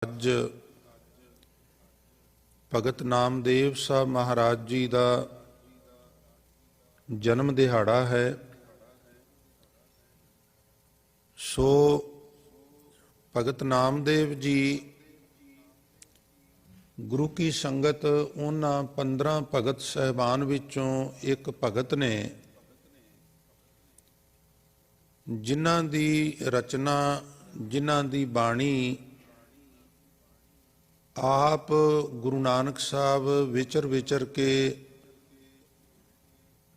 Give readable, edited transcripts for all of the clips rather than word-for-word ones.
ਅੱਜ ਭਗਤ ਨਾਮਦੇਵ ਸਾਹਿਬ ਮਹਾਰਾਜ ਜੀ ਦਾ ਜਨਮ ਦਿਹਾੜਾ ਹੈ। ਸੋ ਭਗਤ ਨਾਮਦੇਵ ਜੀ ਗੁਰੂ ਕੀ ਸੰਗਤ ਉਹਨਾਂ 15 ਭਗਤ ਸਾਹਿਬਾਨ ਵਿੱਚੋਂ ਇੱਕ ਭਗਤ ਨੇ, ਜਿਨ੍ਹਾਂ ਦੀ ਰਚਨਾ, ਜਿਨ੍ਹਾਂ ਦੀ ਬਾਣੀ ਆਪ ਗੁਰੂ ਨਾਨਕ ਸਾਹਿਬ ਵਿਚਰ ਕੇ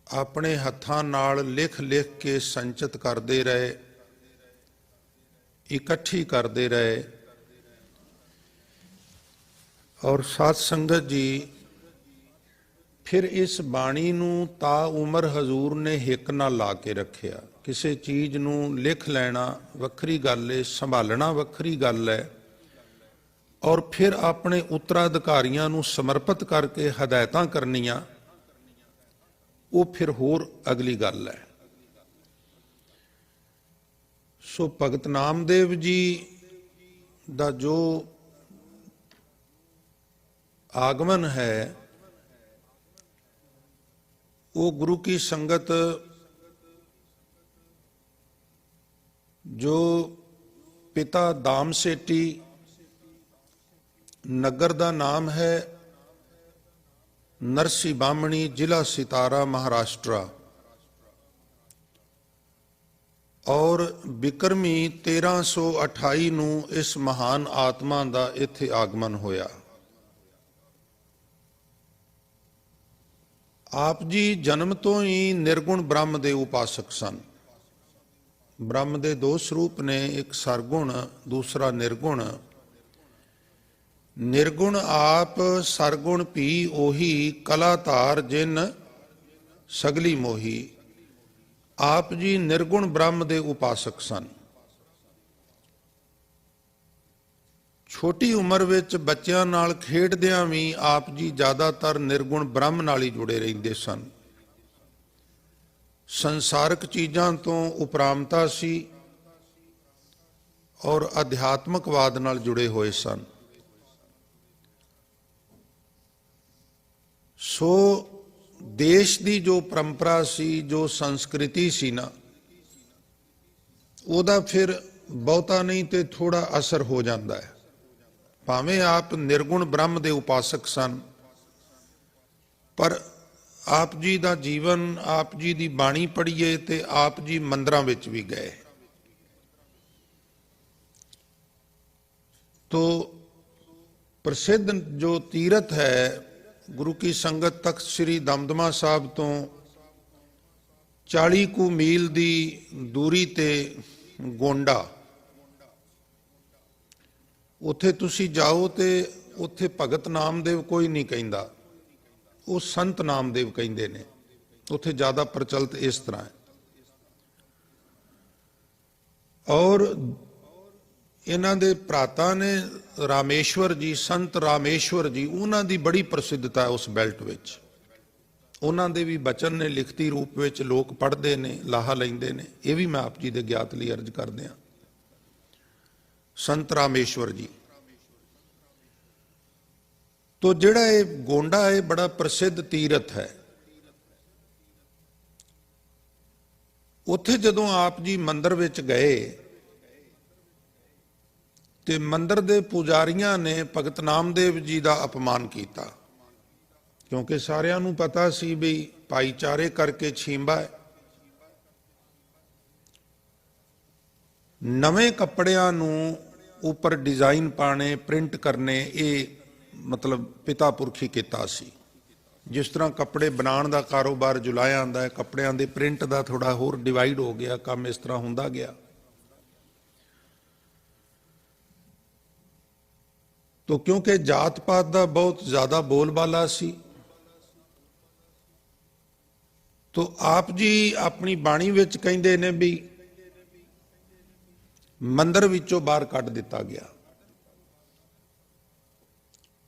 ਆਪਣੇ ਹੱਥਾਂ ਨਾਲ ਲਿਖ ਕੇ ਸੰਚਿਤ ਕਰਦੇ ਰਹੇ, ਇਕੱਠੀ ਕਰਦੇ ਰਹੇ। ਔਰ ਸਾਧ ਸੰਗਤ ਜੀ, ਫਿਰ ਇਸ ਬਾਣੀ ਨੂੰ ਤਾ ਉਮਰ ਹਜ਼ੂਰ ਨੇ ਹਿੱਕ ਨਾਲ ਲਾ ਕੇ ਰੱਖਿਆ। ਕਿਸੇ ਚੀਜ਼ ਨੂੰ ਲਿਖ ਲੈਣਾ ਵੱਖਰੀ ਗੱਲ ਹੈ, ਸੰਭਾਲਣਾ ਵੱਖਰੀ ਗੱਲ ਹੈ, ਔਰ ਫਿਰ ਆਪਣੇ ਉੱਤਰਾਧਿਕਾਰੀਆਂ ਨੂੰ ਸਮਰਪਿਤ ਕਰਕੇ ਹਦਾਇਤਾਂ ਕਰਨੀਆਂ, ਉਹ ਫਿਰ ਹੋਰ ਅਗਲੀ ਗੱਲ ਹੈ। ਸੋ ਭਗਤ ਨਾਮਦੇਵ ਜੀ ਦਾ ਜੋ ਆਗਮਨ ਹੈ, ਉਹ ਗੁਰੂ ਕੀ ਸੰਗਤ ਜੋ ਪਿਤਾ ਦਾਮ ਸੇਠੀ, ਨਗਰ ਦਾ ਨਾਮ ਹੈ ਨਰਸੀ ਬਾਮਣੀ, ਜ਼ਿਲ੍ਹਾ ਸਿਤਾਰਾ, ਮਹਾਰਾਸ਼ਟਰਾ, ਔਰ ਬਿਕਰਮੀ 1328 ਨੂੰ ਇਸ ਮਹਾਨ ਆਤਮਾ ਦਾ ਇੱਥੇ ਆਗਮਨ ਹੋਇਆ। ਆਪ ਜੀ ਜਨਮ ਤੋਂ ਹੀ ਨਿਰਗੁਣ ਬ੍ਰਹਮ ਦੇ ਉਪਾਸਕ ਸਨ। ਬ੍ਰਹਮ ਦੇ ਦੋ ਸਰੂਪ ਨੇ, ਇੱਕ ਸਰਗੁਣ, ਦੂਸਰਾ ਨਿਰਗੁਣ। ਨਿਰਗੁਣ ਆਪ, ਸਰਗੁਣ ਭੀ ਉਹੀ, ਕਲਾ ਧਾਰ ਜਿਨ ਸਗਲੀ ਮੋਹੀ। ਆਪ ਜੀ ਨਿਰਗੁਣ ਬ੍ਰਹਮ ਦੇ ਉਪਾਸਕ ਸਨ। ਛੋਟੀ ਉਮਰ ਵਿੱਚ ਬੱਚਿਆਂ ਨਾਲ ਖੇਡਦਿਆਂ ਵੀ ਆਪ ਜੀ ਜ਼ਿਆਦਾਤਰ ਨਿਰਗੁਣ ਬ੍ਰਹਮ ਨਾਲ ਹੀ ਜੁੜੇ ਰਹਿੰਦੇ ਸਨ। ਸੰਸਾਰਕ ਚੀਜ਼ਾਂ ਤੋਂ ਉਪਰਾਮਤਾ ਸੀ ਔਰ ਅਧਿਆਤਮਕਵਾਦ ਨਾਲ ਜੁੜੇ ਹੋਏ ਸਨ। ਸੋ ਦੇਸ਼ ਦੀ ਜੋ ਪਰੰਪਰਾ ਸੀ, ਜੋ ਸੰਸਕ੍ਰਿਤੀ ਸੀ ਨਾ, ਉਹਦਾ ਫਿਰ ਬਹੁਤਾ ਨਹੀਂ ਤੇ ਥੋੜਾ ਅਸਰ ਹੋ ਜਾਂਦਾ ਹੈ। ਭਾਵੇਂ ਆਪ ਨਿਰਗੁਣ ਬ੍ਰਹਮ ਦੇ ਉਪਾਸਕ ਸਨ, ਪਰ ਆਪ ਜੀ ਦਾ ਜੀਵਨ, ਆਪ ਜੀ ਦੀ ਬਾਣੀ ਪੜ੍ਹੀਏ ਤੇ ਆਪ ਜੀ ਮੰਦਰਾਂ ਵਿੱਚ ਵੀ ਗਏ। ਤੋ ਪ੍ਰਸਿੱਧ ਜੋ ਤੀਰਥ ਹੈ, ਗੁਰੂ ਕੀ ਸੰਗਤ ਤਖਤ ਸ੍ਰੀ ਦਮਦਮਾ ਸਾਹਿਬ ਤੋਂ 40 ਕੁ ਮੀਲ ਦੀ ਦੂਰੀ ਤੇ ਗੋਂਡਾ, ਉੱਥੇ ਤੁਸੀਂ ਜਾਓ ਤੇ ਉੱਥੇ ਭਗਤ ਨਾਮਦੇਵ ਕੋਈ ਨਹੀਂ ਕਹਿੰਦਾ, ਉਹ ਸੰਤ ਨਾਮਦੇਵ ਕਹਿੰਦੇ ਨੇ। ਉੱਥੇ ਜ਼ਿਆਦਾ ਪ੍ਰਚਲਿਤ ਇਸ ਤਰ੍ਹਾਂ ਹੈ। ਔਰ ਇਹਨਾਂ ਦੇ ਭਰਾਤਾ ਨੇ ਰਾਮੇਸ਼ਵਰ ਜੀ, ਸੰਤ ਰਾਮੇਸ਼ਵਰ ਜੀ, ਉਹਨਾਂ ਦੀ ਬੜੀ ਪ੍ਰਸਿੱਧਤਾ ਉਸ ਬੈਲਟ ਵਿੱਚ। ਉਹਨਾਂ ਦੇ ਵੀ ਬਚਨ ਨੇ ਲਿਖਤੀ ਰੂਪ ਵਿੱਚ, ਲੋਕ ਪੜ੍ਹਦੇ ਨੇ, ਲਾਹਾ ਲੈਂਦੇ ਨੇ। ਇਹ ਵੀ ਮੈਂ ਆਪ ਜੀ ਦੇ ਗਿਆਤ ਲਈ ਅਰਜ਼ ਕਰਦੇ ਹਾਂ। ਸੰਤ ਰਾਮੇਸ਼ਵਰ ਜੀ ਤੋਂ ਜਿਹੜਾ ਇਹ ਗੋਂਡਾ ਹੈ, ਬੜਾ ਪ੍ਰਸਿੱਧ ਤੀਰਥ ਹੈ। ਉੱਥੇ ਜਦੋਂ ਆਪ ਜੀ ਮੰਦਰ ਵਿੱਚ ਗਏ ਤੇ ਮੰਦਰ ਦੇ ਪੁਜਾਰੀਆਂ ਨੇ ਭਗਤ ਨਾਮਦੇਵ ਜੀ ਦਾ ਅਪਮਾਨ ਕੀਤਾ, ਕਿਉਂਕਿ ਸਾਰਿਆਂ ਨੂੰ ਪਤਾ ਸੀ ਵੀ ਭਾਈਚਾਰੇ ਕਰਕੇ ਛੀਂਬਾ ਹੈ। ਨਵੇਂ ਕੱਪੜਿਆਂ ਨੂੰ ਉੱਪਰ ਡਿਜ਼ਾਈਨ ਪਾਣੇ, ਪ੍ਰਿੰਟ ਕਰਨੇ, ਇਹ ਮਤਲਬ ਪਿਤਾ ਪੁਰਖੀ ਕੀਤਾ ਸੀ। ਜਿਸ ਤਰ੍ਹਾਂ ਕੱਪੜੇ ਬਣਾਉਣ ਦਾ ਕਾਰੋਬਾਰ ਜੁਲਾਇਆ ਆਂਦਾ ਹੈ, ਕੱਪੜਿਆਂ ਦੇ ਪ੍ਰਿੰਟ ਦਾ ਥੋੜਾ ਹੋਰ ਡਿਵਾਈਡ ਹੋ ਗਿਆ, ਕੰਮ ਇਸ ਤਰ੍ਹਾਂ ਹੁੰਦਾ ਗਿਆ। ਤੋ ਕਿਉਂਕਿ ਜਾਤ ਪਾਤ ਦਾ ਬਹੁਤ ਜ਼ਿਆਦਾ ਬੋਲਬਾਲਾ ਸੀ, ਤੋ ਆਪ ਜੀ ਆਪਣੀ ਬਾਣੀ ਵਿੱਚ ਕਹਿੰਦੇ ਨੇ ਵੀ ਮੰਦਰ ਵਿੱਚੋਂ ਬਾਹਰ ਕੱਢ ਦਿੱਤਾ ਗਿਆ।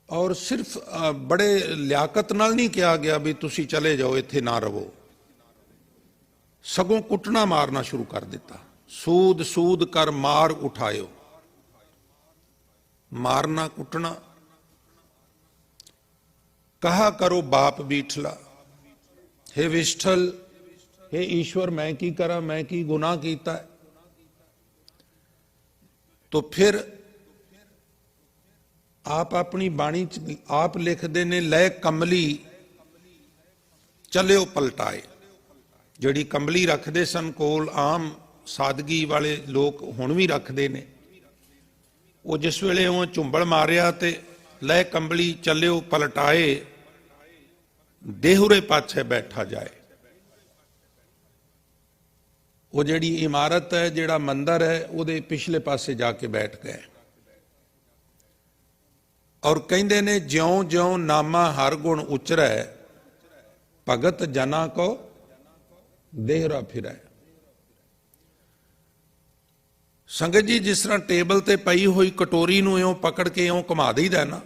ਔਰ ਸਿਰਫ ਬੜੇ ਲਿਆਕਤ ਨਾਲ ਨਹੀਂ ਕਿਹਾ ਗਿਆ ਵੀ ਤੁਸੀਂ ਚਲੇ ਜਾਓ, ਇੱਥੇ ਨਾ ਰਹੋ, ਸਗੋਂ ਕੁੱਟਣਾ ਮਾਰਨਾ ਸ਼ੁਰੂ ਕਰ ਦਿੱਤਾ। ਸੂਦ ਕਰ ਮਾਰ ਉਠਾਇਓ, मारना कुटना। कहा करो बाप बीठला, हे विष्ठल, हे ईश्वर मैं की करा, मैं की गुनाह कीता है। तो फिर आप अपनी बाणी च आप लिखते ने, लै कमली चलियो पलटाए। जिहड़ी कंबली रखते सन कोल, आम सादगी वाले लोग हुण भी रखते ने, वो जिस वेले वो झुंबड़ मारिया ते लै कंबली चलियो पलटाए, देहुरे पाछे बैठा जाए। वो जिहड़ी इमारत है, जिहड़ा मंदिर है, उहदे पिछले पासे जाके बैठ गए। और कहंदे ने, ज्यों ज्यों नामा हर गुण उचरै, भगत जना को देहरा फिरै। संगत जी, जिस तरह टेबल ते पई हुई कटोरी नूं इउं पकड़ के इउं घुमा दईदा ना,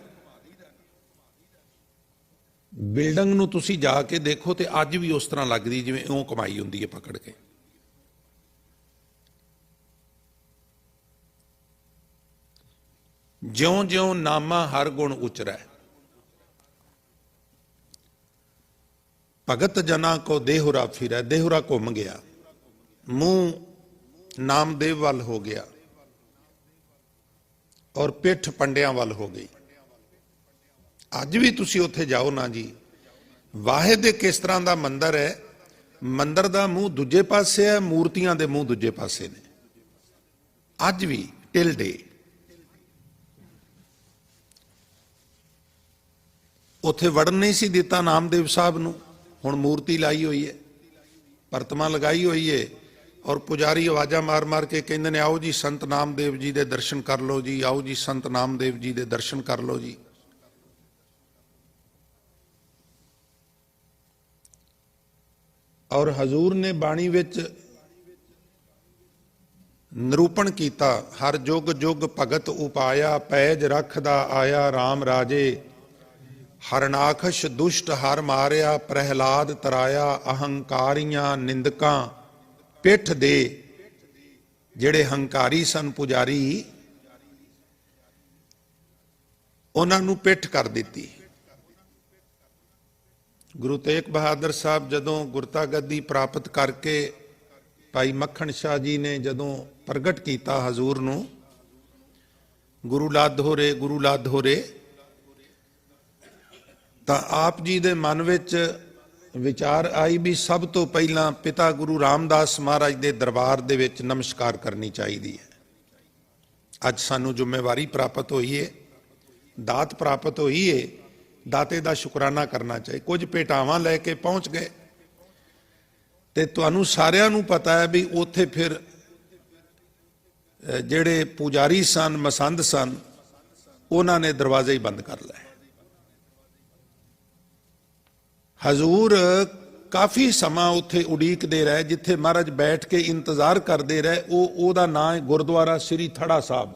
बिल्डिंग नूं तुसीं जाके देखो ते अज भी उस तरह लगदी जिवें इउं घुमाई हुंदी है पकड़ के। ज्यों ज्यों नामा हर गुण उचरै, भगत जना को देहुरा फिरै। देहुरा घुम गया, मुंह नामदेव वाल हो गया और पिठ पंडियां वाल हो गई। अज भी तुसीं उत्थे जाओ ना जी, वाहे दे किस तरह का मंदिर है, मंदिर का मूँह दूजे पासे है, मूर्तियां दे मूँह दूजे पासे ने। अज भी टिल डे उत्थे वड़न नहीं सी दिता नामदेव साहब नूं, हुण मूर्ति लाई हुई है, परतमा लगाई हुई है, और पुजारी आवाज़ा मार मार के कहते ने, आओ जी संत नामदेव जी दे दर्शन कर लो जी, आओ जी संत नामदेव जी दे दर्शन कर लो जी। और हजूर ने बाणी विच निरूपण कीता, हर जुग जुग भगत उपाया, पैज रखदा आया राम राजे, हरनाखश दुष्ट हर मारिया, प्रहलाद तराया, अहंकारियां निंदकां पिठ दे। जिहड़े हंकारी सन पुजारी, उन्हां नूं पिठ कर दिती। गुरु तेग बहादुर साहब जदों गुरता गद्दी प्राप्त करके भाई मक्खण शाह जी ने जदों प्रगट किया हजूर नूं, गुरु लाधोरे गुरु लाधोरे, तां आप जी दे मन विच विचार आई भी सब तो पहला पिता गुरु रामदास महाराज के दरबार दे विच नमस्कार करनी चाहिए है। अज सानू जिम्मेवारी प्राप्त हुई है, दात प्राप्त हुई है, दाते का शुकराना करना चाहिए। कुछ भेटावां लैके पहुँच गए ते तुहानू सारिआं नू पता है भी उत्थे फिर जिहड़े पुजारी सन, मसंद सन, उन्हां ने दरवाजे ही बंद कर लए। हजूर काफ़ी समा उत्थे उड़ीकदे रहे, जिथे महाराज बैठ के इंतजार करते रहे, ओदा नाम है गुरुद्वारा श्री थड़ा साहब।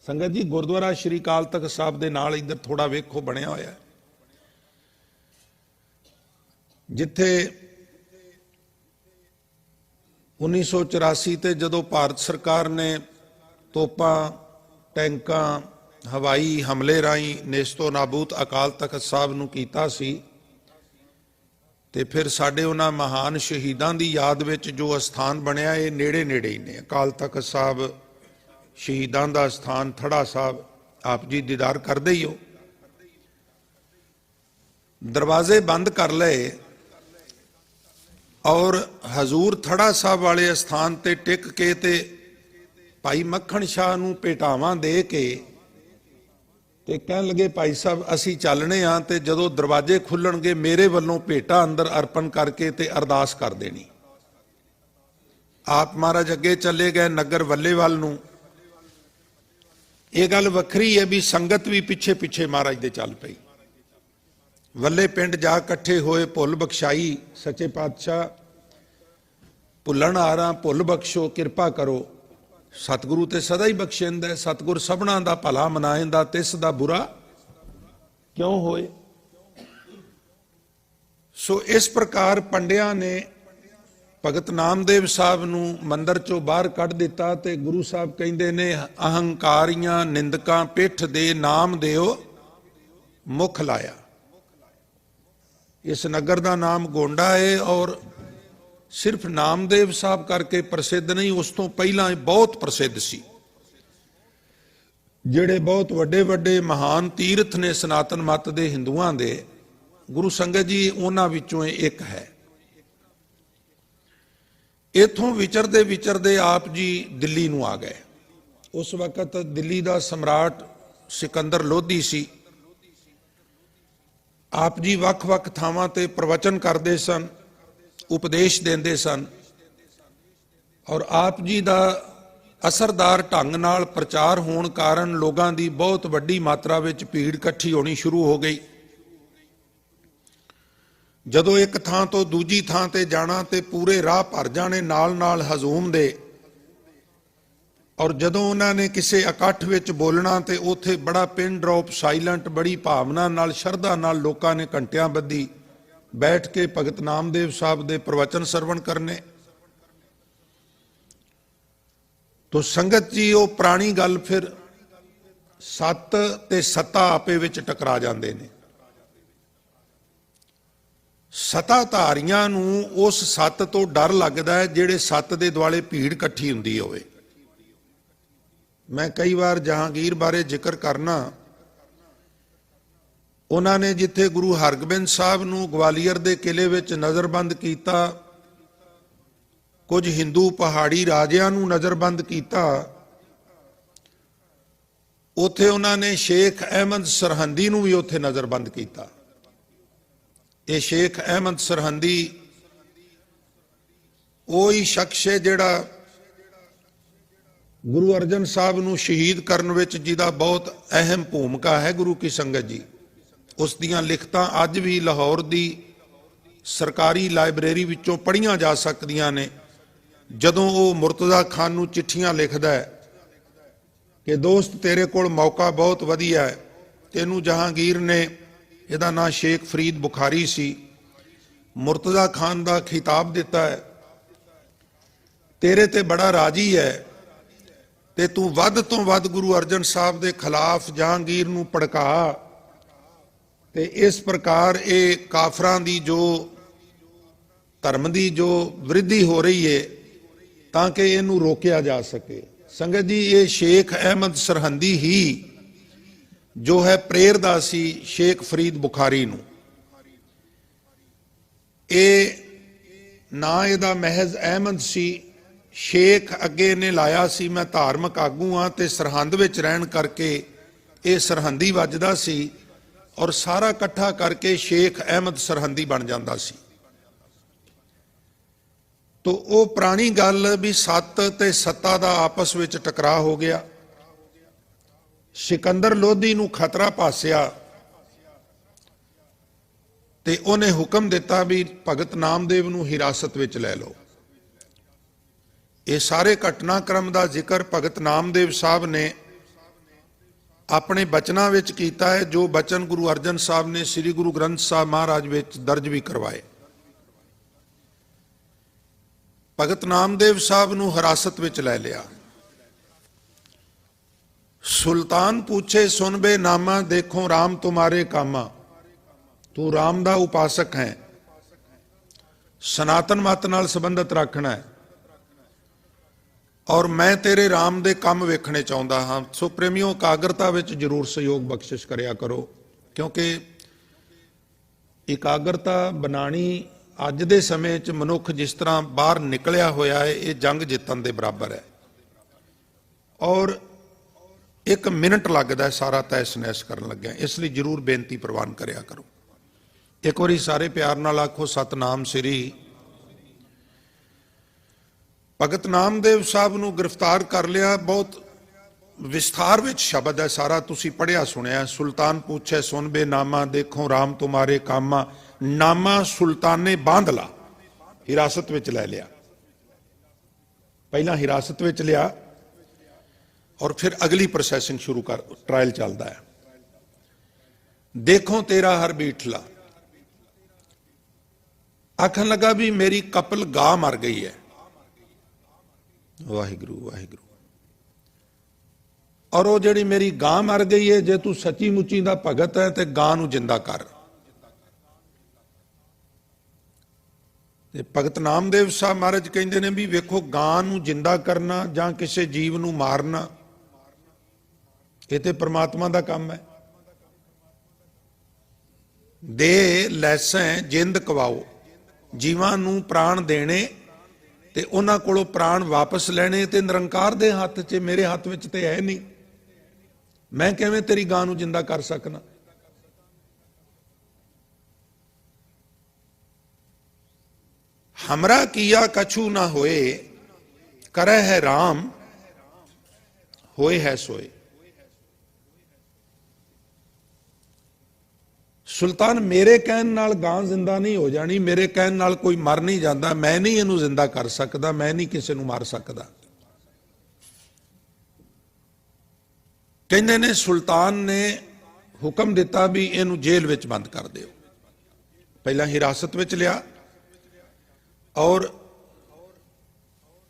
संगत जी, गुरुद्वारा श्री अकाल तख्त साहब के नाल इधर थोड़ा वेखो बनया होया है, जिथे 1984 ते जदों भारत सरकार ने तोपां, टैंकां, हवाई हमले राही नेस्तो नाबूद अकाल तख्त साहब नूं कीता सी, ते फिर साडे उन्हां महान शहीदां दी याद विच जो अस्थान बनया, ये नेड़े नेड़े ही ने। अकाल तख्त साहब, शहीदां दा स्थान थड़ा साहब, आप जी दीदार करदे ही हो। दरवाजे बंद कर लए और हजूर थड़ा साहब वाले स्थान ते टिक के ते भाई मक्खण शाह नूं भेटावां दे के ते कहन लगे, भाई साहब असी चलने हाँ, ते जदों दरवाजे खुलणगे मेरे वल्लों भेटा अंदर अर्पण करके ते अरदास कर देनी। आप महाराज अगे चले गए नगर वल्लेवाल नूं। ये गल वखरी है भी संगत भी पिछे पिछे महाराज दे चल पई। वल्ले पिंड जा कट्ठे होए, भुल बख्शाई सच्चे पातशाह, भुलण हारा भुल बख्शो, किरपा करो। सतगुरु ते सदा ही बख्शेंदा है, सतगुर सबना दा भला मनाएंदा, तिस दा बुरा क्यों होए। सो इस प्रकार पंडिया ने ਭਗਤ ਨਾਮਦੇਵ ਸਾਹਿਬ ਨੂੰ ਮੰਦਰ ਚੋਂ ਬਾਹਰ ਕੱਢ ਦਿੱਤਾ ਤੇ ਗੁਰੂ ਸਾਹਿਬ ਕਹਿੰਦੇ ਨੇ, ਅਹੰਕਾਰੀਆਂ ਨਿੰਦਕਾਂ ਪਿੱਠ ਦੇ ਨਾਮ ਦਿਓ ਮੁਖ ਲਾਇਆ। ਇਸ ਨਗਰ ਦਾ ਨਾਮ ਗੋਂਡਾ ਹੈ ਔਰ ਸਿਰਫ ਨਾਮਦੇਵ ਸਾਹਿਬ ਕਰਕੇ ਪ੍ਰਸਿੱਧ ਨਹੀਂ, ਉਸ ਤੋਂ ਪਹਿਲਾਂ ਬਹੁਤ ਪ੍ਰਸਿੱਧ ਸੀ। ਜਿਹੜੇ ਬਹੁਤ ਵੱਡੇ ਵੱਡੇ ਮਹਾਨ ਤੀਰਥ ਨੇ ਸਨਾਤਨ ਮਤ ਦੇ ਹਿੰਦੂਆਂ ਦੇ, ਗੁਰੂ ਸੰਗਤ ਜੀ ਉਹਨਾਂ ਵਿੱਚੋਂ ਇਹ ਇੱਕ ਹੈ। ਇੱਥੋਂ ਵਿਚਰਦੇ ਵਿਚਰਦੇ ਆਪ ਜੀ ਦਿੱਲੀ ਨੂੰ ਆ ਗਏ। ਉਸ ਵਕਤ ਦਿੱਲੀ ਦਾ ਸਮਰਾਟ ਸਿਕੰਦਰ ਲੋਧੀ ਸੀ। ਆਪ ਜੀ ਵੱਖ-ਵੱਖ ਥਾਵਾਂ ਤੇ ਪ੍ਰਵਚਨ ਕਰਦੇ ਸਨ, ਉਪਦੇਸ਼ ਦਿੰਦੇ ਸਨ ਔਰ ਆਪ ਜੀ ਦਾ ਅਸਰਦਾਰ ਢੰਗ ਨਾਲ ਪ੍ਰਚਾਰ ਹੋਣ ਕਾਰਨ ਲੋਕਾਂ ਦੀ ਬਹੁਤ ਵੱਡੀ ਮਾਤਰਾ ਵਿੱਚ ਭੀੜ ਇਕੱਠੀ ਹੋਣੀ ਸ਼ੁਰੂ ਹੋ ਗਈ। ਜਦੋਂ ਇੱਕ ਥਾਂ ਤੋਂ ਦੂਜੀ ਥਾਂ ਤੇ ਜਾਣਾ ਤੇ ਪੂਰੇ ਰਾਹ ਭਰ ਜਾਣੇ ਨਾਲ ਨਾਲ ਹਜ਼ੂਮ ਦੇ, ਔਰ ਜਦੋਂ ਉਹਨਾਂ ਨੇ ਕਿਸੇ ਇਕੱਠ ਵਿੱਚ ਬੋਲਣਾ ਤੇ ਉੱਥੇ ਬੜਾ ਪਿਨ ਡ੍ਰੌਪ ਸਾਇਲੈਂਟ, ਬੜੀ ਭਾਵਨਾ ਨਾਲ, ਸ਼ਰਧਾ ਨਾਲ ਲੋਕਾਂ ਨੇ ਘੰਟਿਆਂ ਬੱਧੀ ਬੈਠ ਕੇ ਭਗਤ ਨਾਮਦੇਵ ਸਾਹਿਬ ਦੇ ਪ੍ਰਵਚਨ ਸਰਵਣ ਕਰਨੇ। ਤੋ ਸੰਗਤ ਜੀ, ਉਹ ਪੁਰਾਣੀ ਗੱਲ ਫਿਰ ਸੱਤ ਤੇ ਸੱਤਾ ਆਪੇ ਵਿੱਚ ਟਕਰਾ ਜਾਂਦੇ ਨੇ। ਸੱਤਾਧਾਰੀਆਂ ਨੂੰ ਉਸ ਸੱਤ ਤੋਂ ਡਰ ਲੱਗਦਾ ਹੈ ਜਿਹੜੇ ਸੱਤ ਦੇ ਦੁਆਲੇ ਭੀੜ ਇਕੱਠੀ ਹੁੰਦੀ ਹੋਵੇ। ਮੈਂ ਕਈ ਵਾਰ ਜਹਾਂਗੀਰ ਬਾਰੇ ਜ਼ਿਕਰ ਕਰਨਾ, ਉਹਨਾਂ ਨੇ ਜਿੱਥੇ ਗੁਰੂ ਹਰਗੋਬਿੰਦ ਸਾਹਿਬ ਨੂੰ ਗਵਾਲੀਅਰ ਦੇ ਕਿਲੇ ਵਿੱਚ ਨਜ਼ਰਬੰਦ ਕੀਤਾ, ਕੁਝ ਹਿੰਦੂ ਪਹਾੜੀ ਰਾਜਿਆਂ ਨੂੰ ਨਜ਼ਰਬੰਦ ਕੀਤਾ, ਉੱਥੇ ਉਹਨਾਂ ਨੇ ਸ਼ੇਖ ਅਹਿਮਦ ਸਰਹੰਦੀ ਨੂੰ ਵੀ ਉੱਥੇ ਨਜ਼ਰਬੰਦ ਕੀਤਾ। ਇਹ ਸ਼ੇਖ ਅਹਿਮਦ ਸਰਹੰਦੀ ਉਹੀ ਸ਼ਖਸ ਹੈ ਜਿਹੜਾ ਗੁਰੂ ਅਰਜਨ ਸਾਹਿਬ ਨੂੰ ਸ਼ਹੀਦ ਕਰਨ ਵਿੱਚ ਜਿਹਦਾ ਬਹੁਤ ਅਹਿਮ ਭੂਮਿਕਾ ਹੈ। ਗੁਰੂ ਕੀ ਸੰਗਤ ਜੀ, ਉਸ ਦੀਆਂ ਲਿਖਤਾਂ ਅੱਜ ਵੀ ਲਾਹੌਰ ਦੀ ਸਰਕਾਰੀ ਲਾਇਬ੍ਰੇਰੀ ਵਿੱਚੋਂ ਪੜ੍ਹੀਆਂ ਜਾ ਸਕਦੀਆਂ ਨੇ। ਜਦੋਂ ਉਹ ਮੁਰਤਜ਼ਾ ਖਾਨ ਨੂੰ ਚਿੱਠੀਆਂ ਲਿਖਦਾ ਹੈ ਕਿ ਦੋਸਤ ਤੇਰੇ ਕੋਲ ਮੌਕਾ ਬਹੁਤ ਵਧੀਆ ਹੈ, ਤੈਨੂੰ ਜਹਾਂਗੀਰ ਨੇ, ਇਹਦਾ ਨਾਂ ਸ਼ੇਖ ਫਰੀਦ ਬੁਖਾਰੀ ਸੀ, ਮੁਰਤਜ਼ਾ ਖਾਨ ਦਾ ਖਿਤਾਬ ਦਿੱਤਾ ਹੈ, ਤੇਰੇ ਤੇ ਬੜਾ ਰਾਜੀ ਹੈ ਤੇ ਤੂੰ ਵੱਧ ਤੋਂ ਵੱਧ ਗੁਰੂ ਅਰਜਨ ਸਾਹਿਬ ਦੇ ਖਿਲਾਫ ਜਹਾਂਗੀਰ ਨੂੰ ਭੜਕਾ ਤੇ ਇਸ ਪ੍ਰਕਾਰ ਇਹ ਕਾਫਰਾਂ ਦੀ ਜੋ ਧਰਮ ਦੀ ਜੋ ਵਿਰੋਧੀ ਹੋ ਰਹੀ ਹੈ ਤਾਂ ਕਿ ਇਹਨੂੰ ਰੋਕਿਆ ਜਾ ਸਕੇ। ਸੰਗਤ ਜੀ, ਇਹ ਸ਼ੇਖ ਅਹਿਮਦ ਸਰਹੰਦੀ ਹੀ ਜੋ ਹੈ ਪ੍ਰੇਰਦਾ ਸੀ ਸ਼ੇਖ ਫਰੀਦ ਬੁਖਾਰੀ ਨੂੰ। ਇਹ ਨਾਂ ਇਹਦਾ ਮਹਿਜ਼ ਅਹਿਮਦ ਸੀ, ਸ਼ੇਖ ਅੱਗੇ ਨੇ ਲਾਇਆ ਸੀ। ਮੈਂ ਧਾਰਮਿਕ ਆਗੂ ਹਾਂ ਤੇ ਸਰਹੰਦ ਵਿੱਚ ਰਹਿਣ ਕਰਕੇ ਇਹ ਸਰਹੰਦੀ ਵੱਜਦਾ ਸੀ ਔਰ ਸਾਰਾ ਇਕੱਠਾ ਕਰਕੇ ਸ਼ੇਖ ਅਹਿਮਦ ਸਰਹੰਦੀ ਬਣ ਜਾਂਦਾ ਸੀ। ਤੋ ਉਹ ਪੁਰਾਣੀ ਗੱਲ ਵੀ ਸੱਤ ਤੇ ਸੱਤਾ ਦਾ ਆਪਸ ਵਿੱਚ ਟਕਰਾਅ ਹੋ ਗਿਆ। ਸਿਕੰਦਰ ਲੋਧੀ ਨੂੰ ਖਤਰਾ ਭਾਸਿਆ ਤੇ ਉਹਨੇ ਹੁਕਮ ਦਿੱਤਾ ਵੀ ਭਗਤ ਨਾਮਦੇਵ ਨੂੰ ਹਿਰਾਸਤ ਵਿੱਚ ਲੈ ਲਓ। ਇਹ ਸਾਰੇ ਘਟਨਾਕ੍ਰਮ ਦਾ ਜ਼ਿਕਰ ਭਗਤ ਨਾਮਦੇਵ ਸਾਹਿਬ ਨੇ ਆਪਣੇ ਬਚਨਾਂ ਵਿੱਚ ਕੀਤਾ ਹੈ, ਜੋ ਬਚਨ ਗੁਰੂ ਅਰਜਨ ਸਾਹਿਬ ਨੇ ਸ੍ਰੀ ਗੁਰੂ ਗ੍ਰੰਥ ਸਾਹਿਬ ਮਹਾਰਾਜ ਵਿੱਚ ਦਰਜ ਵੀ ਕਰਵਾਏ। ਭਗਤ ਨਾਮਦੇਵ ਸਾਹਿਬ ਨੂੰ ਹਿਰਾਸਤ ਵਿੱਚ ਲੈ ਲਿਆ। ਸੁਲਤਾਨ पूछे सुन बे नामा, देखो राम तुम्हारे कामा। तू राम ਦਾ ਉਪਾਸਕ ਹੈ, ਸਨਾਤਨ ਮਤ ਨਾਲ ਸੰਬੰਧਿਤ ਰੱਖਣਾ ਹੈ ਔਰ ਮੈਂ ਤੇਰੇ ਰਾਮ ਦੇ ਕੰਮ ਵੇਖਣੇ ਚਾਹੁੰਦਾ ਹਾਂ। ਸੋ ਪ੍ਰੇਮੀਓ, ਇਕਾਗਰਤਾ ਵਿੱਚ ਜ਼ਰੂਰ ਸਹਿਯੋਗ ਬਖਸ਼ਿਸ਼ ਕਰਿਆ ਕਰੋ, ਕਿਉਂਕਿ ਇਕਾਗਰਤਾ ਬਣਾਣੀ ਅੱਜ ਦੇ ਸਮੇਂ 'ਚ ਮਨੁੱਖ ਜਿਸ ਤਰ੍ਹਾਂ ਬਾਹਰ ਨਿਕਲਿਆ ਹੋਇਆ ਹੈ, ਇਹ ਜੰਗ ਜਿੱਤਣ ਦੇ ਬਰਾਬਰ ਹੈ ਔਰ 1 ਮਿੰਟ ਲੱਗਦਾ ਸਾਰਾ ਤੈਸ ਨੈਸ ਕਰਨ ਲੱਗਿਆ। ਇਸ ਲਈ ਜ਼ਰੂਰ ਬੇਨਤੀ ਪ੍ਰਵਾਨ ਕਰਿਆ ਕਰੋ। ਇੱਕ ਵਾਰੀ ਸਾਰੇ ਪਿਆਰ ਨਾਲ ਆਖੋ, ਸਤਨਾਮ ਸ੍ਰੀ। ਭਗਤ ਨਾਮਦੇਵ ਸਾਹਿਬ ਨੂੰ ਗ੍ਰਿਫਤਾਰ ਕਰ ਲਿਆ। ਬਹੁਤ ਵਿਸਥਾਰ ਵਿੱਚ ਸ਼ਬਦ ਹੈ, ਸਾਰਾ ਤੁਸੀਂ ਪੜ੍ਹਿਆ ਸੁਣਿਆ। ਸੁਲਤਾਨ ਪੁੱਛੇ ਸੁਨ ਬੇ ਨਾਮਾ, ਦੇਖੋ ਰਾਮ ਤੁਮਾਰੇ ਕਾਮਾ। ਨਾਮਾ ਸੁਲਤਾਨ ਨੇ ਬਾਂਧ ਲਾ, ਹਿਰਾਸਤ ਵਿੱਚ ਲੈ ਲਿਆ। ਪਹਿਲਾਂ ਹਿਰਾਸਤ ਵਿੱਚ ਲਿਆ ਔਰ ਫਿਰ ਅਗਲੀ ਪ੍ਰੋਸੈਸਿੰਗ ਸ਼ੁਰੂ ਕਰ, ਟ੍ਰਾਇਲ ਚੱਲਦਾ ਹੈ। ਦੇਖੋ ਤੇਰਾ ਹਰ ਬੀਠਲਾ, ਆਖਣ ਲੱਗਾ ਵੀ ਮੇਰੀ ਕਪਲ ਗਾਂ ਮਰ ਗਈ ਹੈ। ਵਾਹਿਗੁਰੂ ਵਾਹਿਗੁਰੂ। ਔਰ ਉਹ ਜਿਹੜੀ ਮੇਰੀ ਗਾਂ ਮਰ ਗਈ ਹੈ, ਜੇ ਤੂੰ ਸੱਚੀ ਮੁੱਚੀ ਦਾ ਭਗਤ ਹੈ ਤੇ ਗਾਂ ਨੂੰ ਜਿੰਦਾ ਕਰ। ਤੇ ਭਗਤ ਨਾਮਦੇਵ ਸਾਹਿਬ ਮਹਾਰਾਜ ਕਹਿੰਦੇ ਨੇ ਵੀ ਵੇਖੋ, ਗਾਂ ਨੂੰ ਜਿੰਦਾ ਕਰਨਾ ਜਾਂ ਕਿਸੇ ਜੀਵ ਨੂੰ ਮਾਰਨਾ ਇਹ ਤੇ ਪ੍ਰਮਾਤਮਾ ਦਾ ਕੰਮ ਹੈ। ਦੇ ਲੈਸੈਂ ਜਿੰਦ ਕਵਾਓ, ਜੀਵਾਂ ਨੂੰ ਪ੍ਰਾਣ ਦੇਣੇ ਤੇ ਉਹਨਾਂ ਕੋਲੋਂ ਪ੍ਰਾਣ ਵਾਪਸ ਲੈਣੇ ਤੇ ਨਿਰੰਕਾਰ ਦੇ ਹੱਥ 'ਚ, ਮੇਰੇ ਹੱਥ ਵਿੱਚ ਤੇ ਹੈ ਨਹੀਂ। ਮੈਂ ਕਿਵੇਂ ਤੇਰੀ ਗਾਂ ਨੂੰ ਜਿੰਦਾ ਕਰ ਸਕਣਾ? हमरा किया कछु ना होए, करे है राम, होए है सोए। ਸੁਲਤਾਨ ਮੇਰੇ ਕਹਿਣ ਨਾਲ ਗਾਂ ਜ਼ਿੰਦਾ ਨਹੀਂ ਹੋ ਜਾਣੀ, ਮੇਰੇ ਕਹਿਣ ਨਾਲ ਕੋਈ ਮਰ ਨਹੀਂ ਜਾਂਦਾ, ਮੈਂ ਨਹੀਂ ਇਹਨੂੰ ਜ਼ਿੰਦਾ ਕਰ ਸਕਦਾ, ਮੈਂ ਨਹੀਂ ਕਿਸੇ ਨੂੰ ਮਾਰ ਸਕਦਾ। ਕਹਿੰਦੇ ਨੇ ਸੁਲਤਾਨ ਨੇ ਹੁਕਮ ਦਿੱਤਾ ਵੀ ਇਹਨੂੰ ਜੇਲ੍ਹ ਵਿੱਚ ਬੰਦ ਕਰ ਦਿਓ। ਪਹਿਲਾਂ ਹਿਰਾਸਤ ਵਿੱਚ ਲਿਆ ਔਰ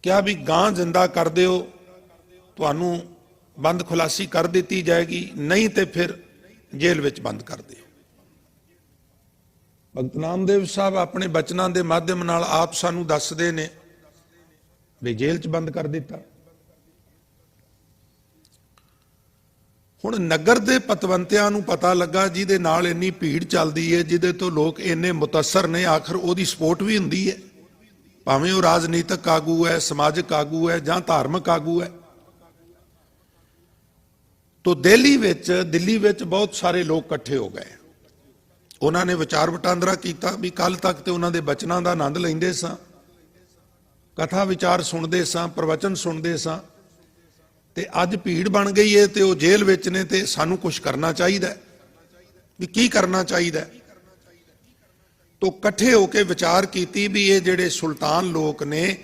ਕਿਹਾ ਵੀ ਗਾਂ ਜ਼ਿੰਦਾ ਕਰ ਦਿਓ, ਤੁਹਾਨੂੰ ਬੰਦ ਖੁਲਾਸੀ ਕਰ ਦਿੱਤੀ ਜਾਏਗੀ, ਨਹੀਂ ਤੇ ਫਿਰ ਜੇਲ੍ਹ ਵਿੱਚ ਬੰਦ ਕਰ ਦਿਓ। ਭਗਤ ਨਾਮਦੇਵ ਸਾਹਿਬ ਆਪਣੇ ਬਚਨਾਂ ਦੇ ਮਾਧਿਅਮ ਨਾਲ ਆਪ ਸਾਨੂੰ ਦੱਸਦੇ ਨੇ ਵੀ ਜੇਲ੍ਹ 'ਚ ਬੰਦ ਕਰ ਦਿੱਤਾ। ਹੁਣ ਨਗਰ ਦੇ ਪਤਵੰਤਿਆਂ ਨੂੰ ਪਤਾ ਲੱਗਾ, ਜਿਹਦੇ ਨਾਲ ਇੰਨੀ ਭੀੜ ਚੱਲਦੀ ਹੈ, ਜਿਹਦੇ ਤੋਂ ਲੋਕ ਇੰਨੇ ਮੁਤੱਸਰ ਨੇ, ਆਖਰ ਉਹਦੀ ਸਪੋਰਟ ਵੀ ਹੁੰਦੀ ਹੈ, ਭਾਵੇਂ ਉਹ ਰਾਜਨੀਤਿਕ ਆਗੂ ਹੈ, ਸਮਾਜਿਕ ਆਗੂ ਹੈ ਜਾਂ ਧਾਰਮਿਕ ਆਗੂ ਹੈ। ਤੋ ਦਿੱਲੀ ਵਿੱਚ ਬਹੁਤ ਸਾਰੇ ਲੋਕ ਇਕੱਠੇ ਹੋ ਗਏ। ਉਹਨਾਂ ਨੇ ਵਿਚਾਰ ਵਟਾਂਦਰਾ ਕੀਤਾ ਵੀ ਕੱਲ ਤੱਕ ਤੇ ਉਹਨਾਂ ਦੇ ਬਚਨਾਂ ਦਾ ਆਨੰਦ ਲੈਂਦੇ ਸਾਂ, ਕਥਾ ਵਿਚਾਰ ਸੁਣਦੇ ਸਾਂ, ਪ੍ਰਵਚਨ ਸੁਣਦੇ ਸਾਂ, ਤੇ ਅੱਜ ਭੀੜ ਬਣ ਗਈ ਹੈ ਤੇ ਉਹ ਜੇਲ੍ਹ ਵਿੱਚ ਨੇ ਤੇ ਸਾਨੂੰ ਕੁਝ ਕਰਨਾ ਚਾਹੀਦਾ। ਵੀ ਕੀ ਕਰਨਾ ਚਾਹੀਦਾ? ਤੋ ਇਕੱਠੇ ਹੋ ਕੇ ਵਿਚਾਰ ਕੀਤੀ ਵੀ ਇਹ ਜਿਹੜੇ ਸੁਲਤਾਨ ਲੋਕ ਨੇ,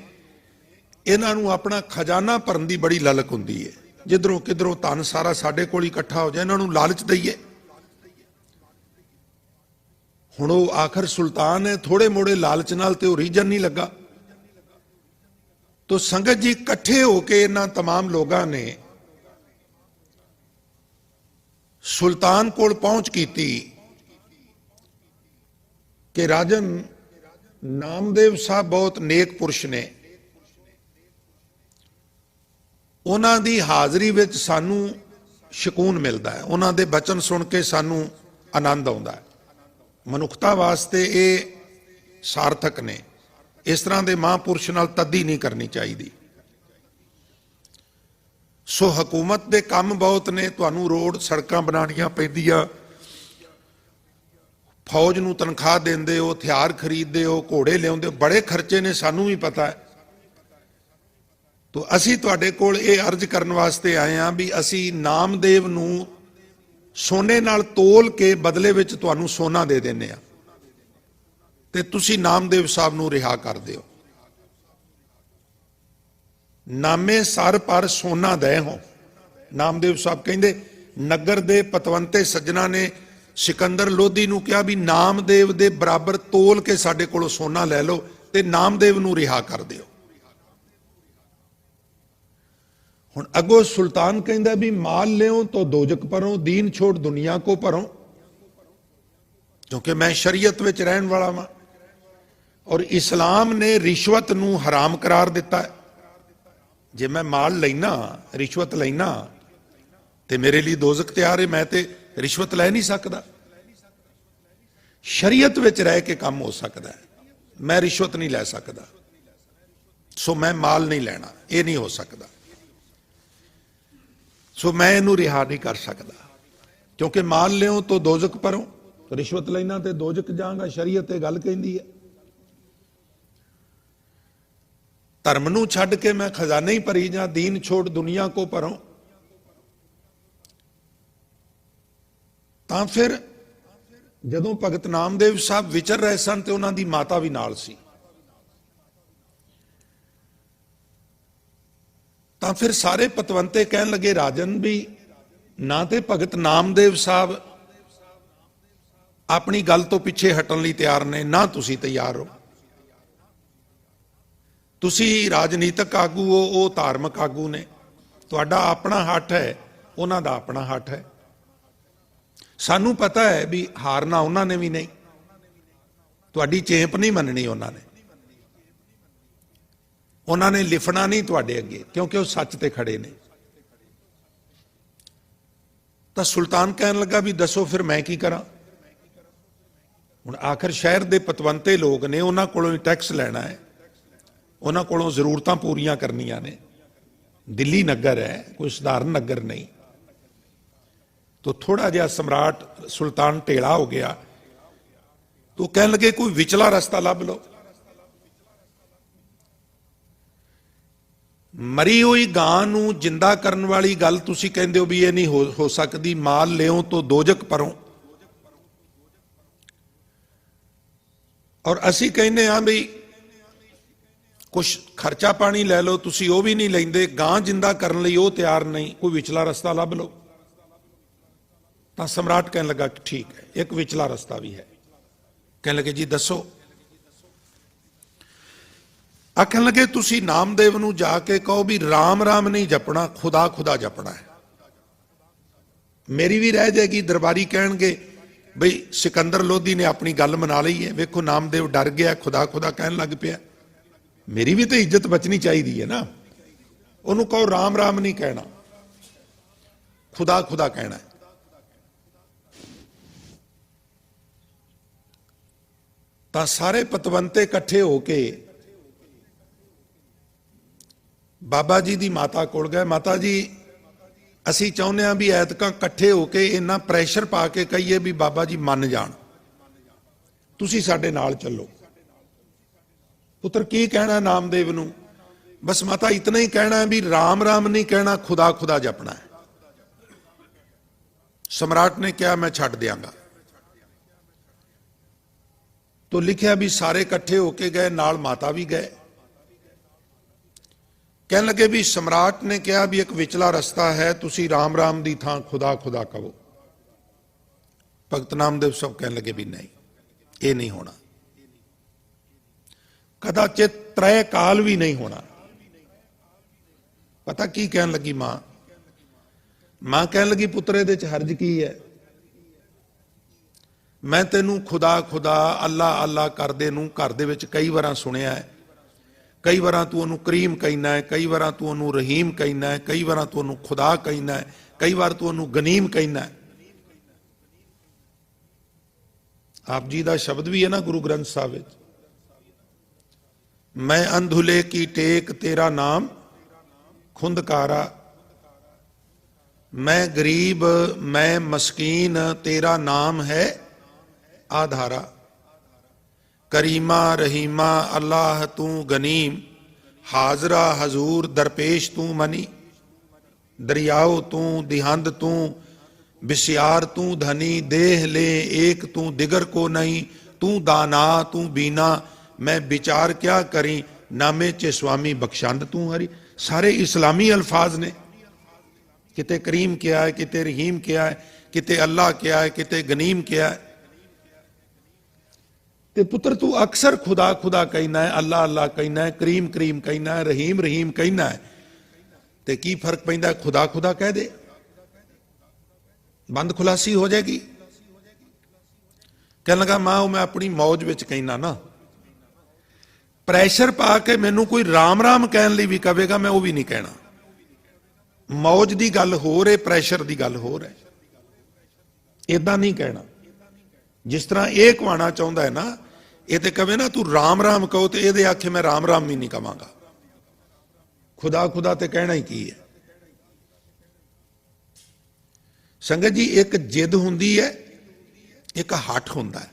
ਇਹਨਾਂ ਨੂੰ ਆਪਣਾ ਖਜ਼ਾਨਾ ਭਰਨ ਦੀ ਬੜੀ ਲਲਕ ਹੁੰਦੀ ਹੈ, ਜਿੱਧਰੋਂ ਕਿਧਰੋਂ ਧਨ ਸਾਰਾ ਸਾਡੇ ਕੋਲ ਇਕੱਠਾ ਹੋ ਜਾਏ, ਇਹਨਾਂ ਨੂੰ ਲਾਲਚ ਦਈਏ। ਹੁਣ ਉਹ ਆਖਰ ਸੁਲਤਾਨ ਹੈ, ਥੋੜੇ ਮੋੜੇ ਲਾਲਚ ਨਾਲ ਤੇ ਉਹ ਰੀਜਨ ਨਹੀਂ ਲੱਗਾ। ਤੋ ਸੰਗਤ ਜੀ ਇਕੱਠੇ ਹੋ ਕੇ ਇਹਨਾਂ तमाम ਲੋਕਾਂ ਨੇ ਸੁਲਤਾਨ ਕੋਲ ਪਹੁੰਚ ਕੀਤੀ ਕਿ ਰਾਜਨ, ਨਾਮਦੇਵ ਸਾਹਿਬ ਬਹੁਤ ਨੇਕ ਪੁਰਸ਼ ਨੇ, ਉਹਨਾਂ ਦੀ ਹਾਜ਼ਰੀ ਵਿੱਚ ਸਾਨੂੰ ਸਕੂਨ ਮਿਲਦਾ ਹੈ, ਉਹਨਾਂ ਦੇ ਬਚਨ ਸੁਣ ਕੇ ਸਾਨੂੰ ਆਨੰਦ ਆਉਂਦਾ ਹੈ। ਮਨੁੱਖਤਾ ਵਾਸਤੇ ਇਹ ਸਾਰਥਕ ਨੇ। ਇਸ ਤਰ੍ਹਾਂ ਦੇ ਮਹਾਂਪੁਰਸ਼ ਨਾਲ ਤੱਦੀ ਨਹੀਂ ਕਰਨੀ ਚਾਹੀਦੀ। ਸੋ ਹਕੂਮਤ ਦੇ ਕੰਮ ਬਹੁਤ ਨੇ, ਤੁਹਾਨੂੰ ਰੋਡ ਸੜਕਾਂ ਬਣਾਉਣੀਆਂ ਪੈਂਦੀਆਂ, ਫੌਜ ਨੂੰ ਤਨਖਾਹ ਦਿੰਦੇ ਹੋ, ਹਥਿਆਰ ਖਰੀਦਦੇ ਹੋ, ਘੋੜੇ ਲਿਆਉਂਦੇ ਹੋ, ਬੜੇ ਖਰਚੇ ਨੇ, ਸਾਨੂੰ ਵੀ ਪਤਾ ਹੈ। ਤੋ ਅਸੀਂ ਤੁਹਾਡੇ ਕੋਲ ਇਹ ਅਰਜ਼ ਕਰਨ ਵਾਸਤੇ ਆਏ ਹਾਂ ਵੀ ਅਸੀਂ ਨਾਮਦੇਵ ਨੂੰ ਸੋਨੇ ਨਾਲ ਤੋਲ ਕੇ ਬਦਲੇ ਵਿੱਚ ਤੁਹਾਨੂੰ ਸੋਨਾ ਦੇ ਦਿੰਦੇ ਆ ਤੇ ਤੁਸੀਂ ਨਾਮਦੇਵ ਸਾਹਿਬ ਨੂੰ ਰਿਹਾ ਕਰ ਦਿਓ। ਨਾਮੇ ਸਰ ਪਰ ਸੋਨਾ ਦੇ ਹੋ। ਨਾਮਦੇਵ ਸਾਹਿਬ ਕਹਿੰਦੇ ਨਗਰ ਦੇ ਪਤਵੰਤੇ ਸੱਜਣਾ ਨੇ ਸਿਕੰਦਰ ਲੋਧੀ ਨੂੰ ਕਿਹਾ ਵੀ ਨਾਮਦੇਵ ਦੇ ਬਰਾਬਰ ਤੋਲ ਕੇ ਸਾਡੇ ਕੋਲੋਂ ਸੋਨਾ ਲੈ ਲਓ ਤੇ ਨਾਮਦੇਵ ਨੂੰ ਰਿਹਾ ਕਰ ਦਿਓ। ਹੁਣ ਅੱਗੋਂ ਸੁਲਤਾਨ ਕਹਿੰਦਾ ਵੀ ਮਾਲ ਲਿਓ ਤਾਂ ਦੋਜਕ ਪਰੋਂ, ਦੀਨ ਛੋੜ ਦੁਨੀਆ ਕੋ ਪਰੋਂ, ਕਿਉਂਕਿ ਮੈਂ ਸ਼ਰੀਅਤ ਵਿੱਚ ਰਹਿਣ ਵਾਲਾ ਵਾਂ ਔਰ ਇਸਲਾਮ ਨੇ ਰਿਸ਼ਵਤ ਨੂੰ ਹਰਾਮ ਕਰਾਰ ਦਿੱਤਾ ਹੈ। ਜੇ ਮੈਂ ਮਾਲ ਲੈਣਾ, ਰਿਸ਼ਵਤ ਲੈਣਾ ਤੇ ਮੇਰੇ ਲਈ ਦੋਜ਼ਖ ਤਿਆਰ ਹੈ, ਮੈਂ ਤੇ ਰਿਸ਼ਵਤ ਲੈ ਨਹੀਂ ਸਕਦਾ। ਸ਼ਰੀਅਤ ਵਿੱਚ ਰਹਿ ਕੇ ਕੰਮ ਹੋ ਸਕਦਾ ਹੈ, ਮੈਂ ਰਿਸ਼ਵਤ ਨਹੀਂ ਲੈ ਸਕਦਾ। ਸੋ ਮੈਂ ਮਾਲ ਨਹੀਂ ਲੈਣਾ, ਇਹ ਨਹੀਂ ਹੋ ਸਕਦਾ। ਸੋ ਮੈਂ ਇਹਨੂੰ ਰਿਹਾ ਨਹੀਂ ਕਰ ਸਕਦਾ, ਕਿਉਂਕਿ ਮਾਲ ਲਿਓ ਤਾਂ ਦੋਜ਼ਖ ਪਰੋਂ, ਰਿਸ਼ਵਤ ਲੈਣਾ ਤੇ ਦੋਜ਼ਖ ਜਾਵਾਂਗਾ। ਸ਼ਰੀਅਤ ਇਹ ਗੱਲ ਕਹਿੰਦੀ ਹੈ। ਧਰਮ ਨੂੰ ਛੱਡ ਕੇ ਮੈਂ ਖਜ਼ਾਨੇ ਹੀ ਭਰੀ ਜਾਂ, ਦੀਨ ਛੋੜ ਦੁਨੀਆ ਕੋ ਭਰੋਂ। ਤਾਂ ਫਿਰ ਜਦੋਂ ਭਗਤ ਨਾਮਦੇਵ ਸਾਹਿਬ ਵਿਚਰ ਰਹੇ ਸਨ ਤੇ ਉਹਨਾਂ ਦੀ ਮਾਤਾ ਵੀ ਨਾਲ ਸੀ, ਤਾਂ ਫਿਰ ਸਾਰੇ ਪਤਵੰਤੇ ਕਹਿਣ ਲੱਗੇ ਰਾਜਨ ਵੀ ਨਾ ਤੇ ਭਗਤ ਨਾਮਦੇਵ ਸਾਹਿਬ ਆਪਣੀ ਗੱਲ ਤੋਂ ਪਿੱਛੇ ਹਟਣ ਲਈ ਤਿਆਰ ਨੇ, ਨਾ ਤੁਸੀਂ ਤਿਆਰ ਹੋ। ਤੁਸੀਂ ਰਾਜਨੀਤਿਕ ਆਗੂ ਹੋ, ਉਹ ਧਾਰਮਿਕ ਆਗੂ ਨੇ, ਤੁਹਾਡਾ ਆਪਣਾ ਹੱਥ ਹੈ, ਉਹਨਾਂ ਦਾ ਆਪਣਾ ਹੱਥ ਹੈ। ਸਾਨੂੰ ਪਤਾ ਹੈ ਵੀ ਹਾਰਨਾ ਉਹਨਾਂ ਨੇ ਵੀ ਨਹੀਂ, ਤੁਹਾਡੀ ਚੇਪ ਨਹੀਂ ਮੰਨਣੀ ਉਹਨਾਂ ਨੇ ਲਿਫਣਾ ਨਹੀਂ ਤੁਹਾਡੇ ਅੱਗੇ, ਕਿਉਂਕਿ ਉਹ ਸੱਚ ਤੇ ਖੜੇ ਨੇ। ਤਾਂ ਸੁਲਤਾਨ ਕਹਿਣ ਲੱਗਾ ਵੀ ਦੱਸੋ ਫਿਰ ਮੈਂ ਕੀ ਕਰਾਂ। ਹੁਣ ਆਖਰ ਸ਼ਹਿਰ ਦੇ ਪਤਵੰਤੇ ਲੋਕ ਨੇ, ਉਹਨਾਂ ਕੋਲੋਂ ਹੀ ਟੈਕਸ ਲੈਣਾ ਹੈ, ਉਹਨਾਂ ਕੋਲੋਂ ਜ਼ਰੂਰਤਾਂ ਪੂਰੀਆਂ ਕਰਨੀਆਂ ਨੇ। ਦਿੱਲੀ ਨਗਰ ਹੈ, ਕੋਈ ਸਧਾਰਨ ਨਗਰ ਨਹੀਂ। तो थोड़ा जिहा सम्राट सुल्तान ढेला हो गया, तो कहने लगे कोई विचला रास्ता लभ लो। मरी हुई गां नूं जिंदा करन वाली गल तुसीं कहंदे हो भी ये नहीं हो सकती, माल लिओ तो दोजक परों। और असीं कहने हाँ भी कुछ खर्चा पानी लै लो, तुसीं वो भी नहीं लैंदे, गां जिंदा करन लई वो तैयार नहीं, कोई विचला रास्ता लभ लो। तो सम्राट कहने लगा ठीक है, एक विचला रास्ता भी है। कहने लगे जी दसो। आखन लगे तुसी नामदेव नूं जाके कहो भी राम राम नहीं जपना, खुदा खुदा जपना है। मेरी भी रह जाएगी। दरबारी कहणगे बई सिकंदर लोधी ने अपनी गल मना ली है, वेखो नामदेव डर गया, खुदा खुदा कहन लग पिया। मेरी भी तो इज्जत बचनी चाहिए है ना। उन्होंने कहो राम राम नहीं कहना, खुदा खुदा कहना है। ਤਾਂ ਸਾਰੇ ਪਤਵੰਤੇ ਇਕੱਠੇ ਹੋ ਕੇ ਬਾਬਾ ਜੀ ਦੀ ਮਾਤਾ ਕੋਲ ਗਏ। ਮਾਤਾ ਜੀ ਅਸੀਂ ਚਾਹੁੰਦੇ ਹਾਂ ਵੀ ਐਤਕਾਂ ਇਕੱਠੇ ਹੋ ਕੇ ਇੰਨਾ ਪ੍ਰੈਸ਼ਰ ਪਾ ਕੇ ਕਹੀਏ ਵੀ ਬਾਬਾ ਜੀ ਮੰਨ ਜਾਣ, ਤੁਸੀਂ ਸਾਡੇ ਨਾਲ ਚੱਲੋ। ਪੁੱਤਰ ਕੀ ਕਹਿਣਾ ਨਾਮਦੇਵ ਨੂੰ? ਬਸ ਮਾਤਾ ਇਤਨਾ ਹੀ ਕਹਿਣਾ ਵੀ ਰਾਮ ਰਾਮ ਨਹੀਂ ਕਹਿਣਾ, ਖੁਦਾ ਖੁਦਾ ਜਪਣਾ ਹੈ। सम्राट ने कहा मैं छੱਡ ਦਿਆਂਗਾ। तो लिखा भी सारे इकट्ठे होके गए, नाल माता भी गए। कहने लगे भी सम्राट ने कहा भी एक विचला रास्ता है, तुसी राम राम दी थां खुदा खुदा कहो। भगत नामदेव सब कहने लगे भी नहीं, ये नहीं होना, कदाचित त्रय काल भी नहीं होना। पता की कहने लगी मां? मां कहने लगी पुत्र इहदे च हर्ज की है? मैं तेनू खुदा खुदा अल्लाह अल्लाह करदे नूं घर दे विच कई बार सुनिया है। कई बार तू उहनूं करीम कहना है, कई बार तू उहनूं रहीम कहना है, कई बार तू उहनूं खुदा कहना है, कई बार तू उहनूं गनीम कहना है। आप जी का शब्द भी है ना गुरु ग्रंथ साहिब विच, मैं अंधुले की टेक तेरा नाम खुंदकारा, मैं गरीब मैं मस्कीन तेरा नाम है आधारा, करीमा रहीमा अल्लाह तू गनीम, हाजरा हजूर दरपेश तू मनी, दरियाओ तू दिहंद तू बिस्यार तू धनी, देह ले एक तू दिगर को नहीं, तू दाना तू बीना, मैं विचार क्या करी, नामे च स्वामी बख्शंद तू हरी। सारे इस्लामी अल्फाज ने, किते करीम क्या है, किते रहीम क्या है, किते अल्लाह क्या है, किते गनीम क्या है। ते पुत्र तू अक्सर खुदा खुदा कहना है, अल्लाह अल्लाह कहना है, करीम करीम कहना है, रहीम रहीम कहना है। ते की फर्क पैंदा? खुदा खुदा कह दे, बंद खुलासी हो जाएगी। कहने लगा मां मैं अपनी मौज विच कहना ना, प्रैशर पा के मैनू कोई राम राम कहने लई भी कहेगा मैं वो भी नहीं कहना। मौज की गल हो रही, प्रैशर की गल हो रही, इदा नहीं कहना। जिस तरह ये कवाना चाहता है ना, ये तो कहे ना तू राम राम कहो, तो ये आखे मैं राम राम भी नहीं कहांगा, खुदा खुदा तो कहना ही की है। संगत जी एक जिद हुंदी है, एक हट हुंदा है।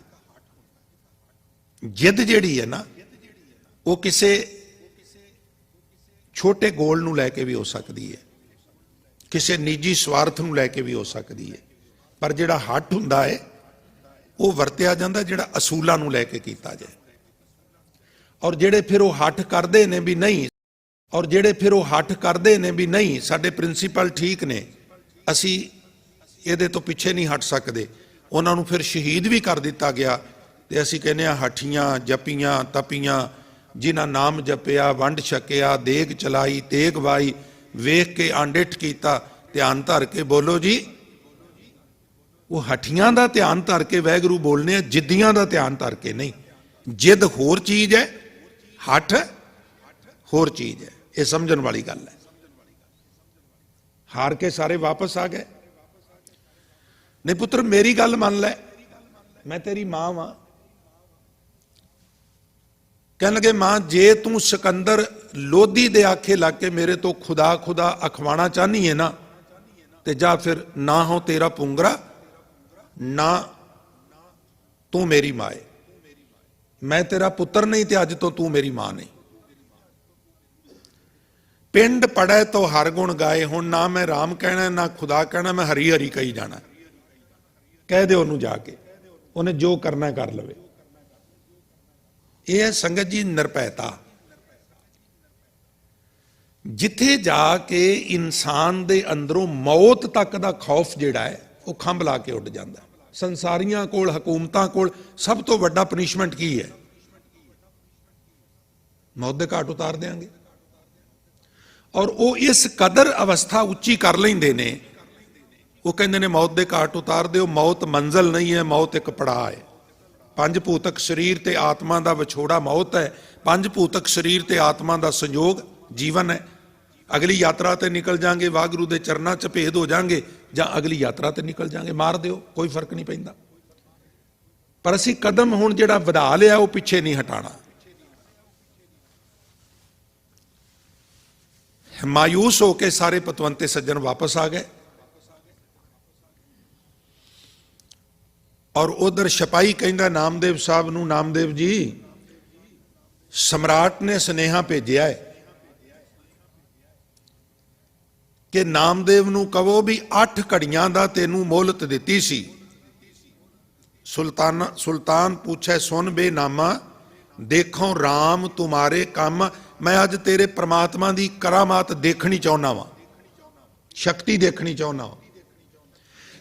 जिद जिहड़ी है ना वो किसी छोटे गोल नूं लैके भी हो सकती है, किसी निजी स्वार्थ नूं लैके भी हो सकती है, पर जिहड़ा हट हुंदा है वो वरतिया जांदा जिहड़ा असूलां नूं लैके कीता जाए। और जिहड़े फिर वो हट करदे ने भी नहीं, और जिहड़े फिर वो हट करदे ने भी नहीं साडे प्रिंसीपल ठीक ने, असी इहदे तो पिछे नहीं हट सकते, उन्हां नूं फिर शहीद भी कर दिता गया। ते असी कहने हठियां जपियां तपियां जिन्हां नाम जपिया वंड छकिया देग चलाई तेग वाई वेख के आंडिठ कीता ध्यान धर के बोलो जी। वो हठियां का ध्यान धर के वाहिगुरू बोलने, जिद्दियां का ध्यान धर के नहीं। जिद होर चीज है, हठ होर चीज है, ये समझण वाली गल है। हार के सारे वापस आ गए। नहीं पुत्र मेरी गल मान ले, मैं तेरी मां वां। कह लगे मां जे तू सिकंदर लोधी दे आखे लग के मेरे तो खुदा खुदा अखवाना चाहनी है ना, ते जा फिर ना हो तेरा पुंगरा ना तू मेरी मां है। मैं तेरा पुत्र नहीं ते अज तो तू मेरी मां नहीं। पिंड पड़े तो हर गुण गाए, हुण ना मैं राम कहना ना खुदा कहना, मैं हरी हरी कही जाना। कह दे ओनू जाके, उन्हें जो करना कर लवे। यह है संगत जी निरभैता। जिथे जाके इंसान दे अंदरों मौत तक का खौफ जिहड़ा है वो खंभ ला के उड़ जाता। संसारियां कोल हुकूमतां कोल सब तो वड्डा पनिशमेंट की है? मौत दे घाट उतार देंगे। और वो इस कदर अवस्था उच्ची कर लेंदे ने, वो कहंदे ने मौत दे घाट उतार दो। मौत मंजिल नहीं है, मौत एक पड़ाव है। पंज भूतक शरीर ते आत्मा का विछोड़ा मौत है, पंज भूतक शरीर ते आत्मा का संयोग जीवन है। अगली यात्रा ते निकल जाएंगे, वाहगुरू दे चरनां च भेद हो जाएंगे, जां अगली यात्रा ते निकल जाएंगे। मार दिओ, कोई फर्क नहीं पैंदा। पर असीं कदम हुण जिहड़ा वधा लिया वो पिछे नहीं हटाना। मायूस होकर सारे पतवंते सज्जन वापस आ गए। और उधर सिपाही कहंदा नामदेव साहब नूं, नामदेव जी सम्राट ने सुनेहा भेजिया है कि नामदेव नूं कहो भी 8 घड़ियां दा तैनूं मोहलत दित्ती सी। सुल्तान पूछे सुन बे नामा, देखो राम तुम्हारे काम। मैं अज तेरे परमात्मा की करामात देखनी चाहुंदा वां, शक्ति देखनी चाहुंदा वां।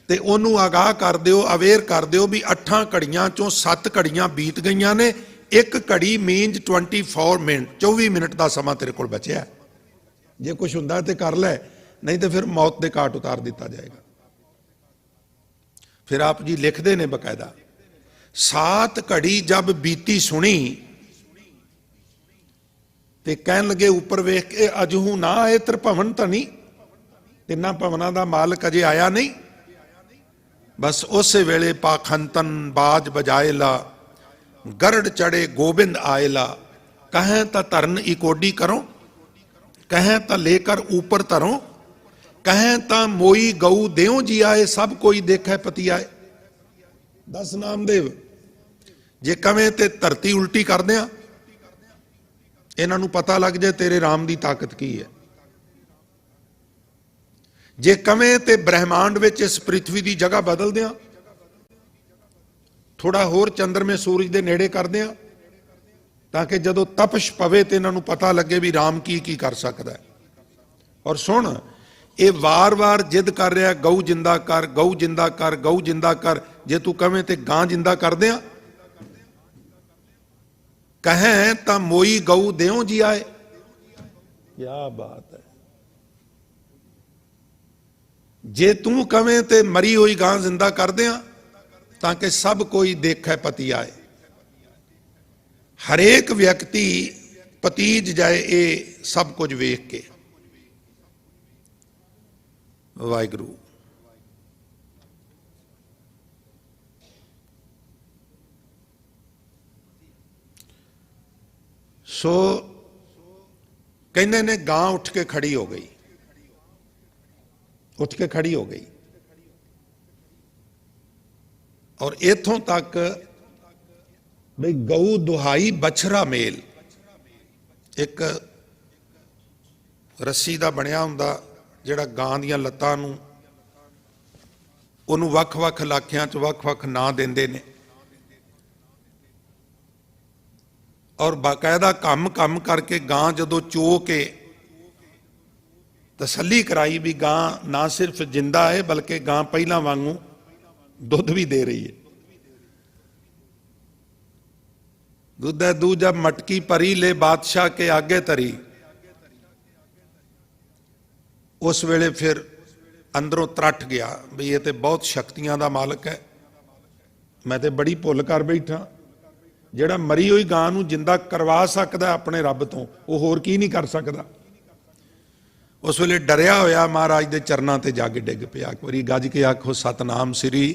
ते ओनू आगाह कर दिओ, अवेयर कर दिओ भी 8 घड़ियां चों 7 घड़ियां बीत गईयां ने, एक घड़ी मीनज 24 मिनट, 24 मिनट का समा तेरे कोल बचिया। जे कुछ हुंदा ते कर लै, नहीं तो फिर मौत दे घाट उतार दिता जाएगा। फिर आप जी लिखते ने बकायदा, 7 घड़ी जब बीती सुनी ते कहन लगे ऊपर वेख के, अजहू ना आए त्रिभवन धनी, तिना भवनां दा मालक अजे आया नहीं। बस उस वेले पाखंतन बाज बजाएला, गरड़ चढ़े गोबिंद आएला। कहें तो धरन इकोडी करो, कहें तो लेकर ऊपर तरो, कहें तो मोई गऊ देव जी आए, सब कोई देखे पति आए। दस नामदेव जे कवें ते धरती उल्टी कर दें, इन्हां नूं पता लग जाए तेरे राम की ताकत की है। जे कवें ते ब्रह्मांड विच इस पृथ्वी की जगह बदल दें, थोड़ा होर चंद्रमे सूरज के नेड़े कर दें, ताकि जदों तपश पवे तो इन्हां नूं पता लगे भी राम की कर सकता है। और सुन, ये वार वार जिद कर रहा है, गऊ जिंदा कर, गऊ जिंदा कर, गऊ जिंदा कर। जे तू कवें ते गां जिंदा कर दें, कहें तो मोई गऊ देव जी आए। क्या बात है। जे तू कवें ते मरी हुई गां जिंदा कर दें, ताकि सब कोई देखे पति आए। हरेक व्यक्ति पतीज जाए ये सब कुछ वेख के। वाहिगुरू सो कहने ने गां उठ के खड़ी हो गई, उठ के खड़ी हो गई। और इथों तक भाई गऊ दुहाई बछरा मेल, एक रस्सी का बनया हुंदा जिहड़ा गां दीयां लत्तां नूं उहनूं वख-वख इलाकिਆਂ च वख-वख ਨਾਂ दिंदे ने। और बाकायदा कम करके गां जदों चो के तसल्ली कराई भी गां ना सिर्फ जिंदा है बल्कि गां पहला वांगू दुध भी दे रही है। दूधा दू जब मटकी परी ले बादशाह के आगे तरी, उस वेले फिर अंदरों त्रट गया भी ये तो बहुत शक्तियां का मालक है, मैं तो बड़ी भुल कर बैठा। जिहड़ा मरी हुई गां नूं जिंदा करवा सकदा अपने रब तो, वो होर की नहीं कर सकदा। उस वेले डरिया होया महाराज के चरणों ते जाके डिग पिया। एक बारी गज के आखो सतनाम श्री।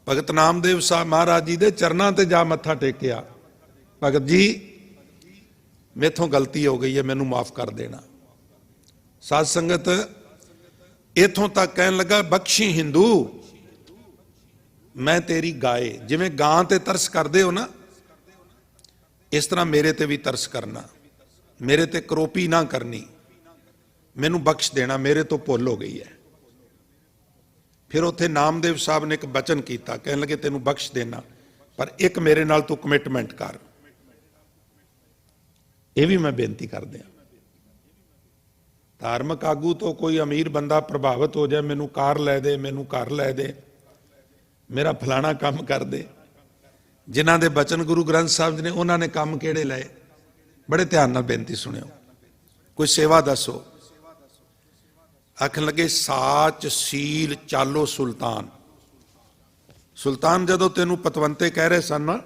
भगत नामदेव साहब महाराज जी के चरणों ते जा मत्था टेकिया, भगत जी मेथों गलती हो गई है, मैनू माफ कर देना। साध संगत इथों तक कहन लगा, बख्शी हिंदू मैं तेरी गाय, जिवें गां ते तरस करदे हो ना, इस तरह मेरे ते भी तरस करना, मेरे ते करोपी ना करनी, मैनू बख्श देना, मेरे तो भुल हो गई है। फिर उत्थे नामदेव साहब ने एक बचन किया, कहने लगे तेनू बख्श देना पर एक मेरे नाल तू कमिटमेंट कर। यह भी मैं बेनती कर दिया। धार्मिक आगू तो कोई अमीर बंदा प्रभावित हो जाए, मैनू कार लै दे, मैनू घर लै दे, मेरा फलाना काम कर दे। जिन्हां दे बचन गुरु ग्रंथ साहब जी ने, उन्होंने काम किहड़े लाए? बड़े ध्यान नाल बेनती सुनियो। कोई सेवा दसो। आखन लगे साच सील चालो सुल्तान। सुल्तान जदों तेनू पतवंते कह रहे सन ना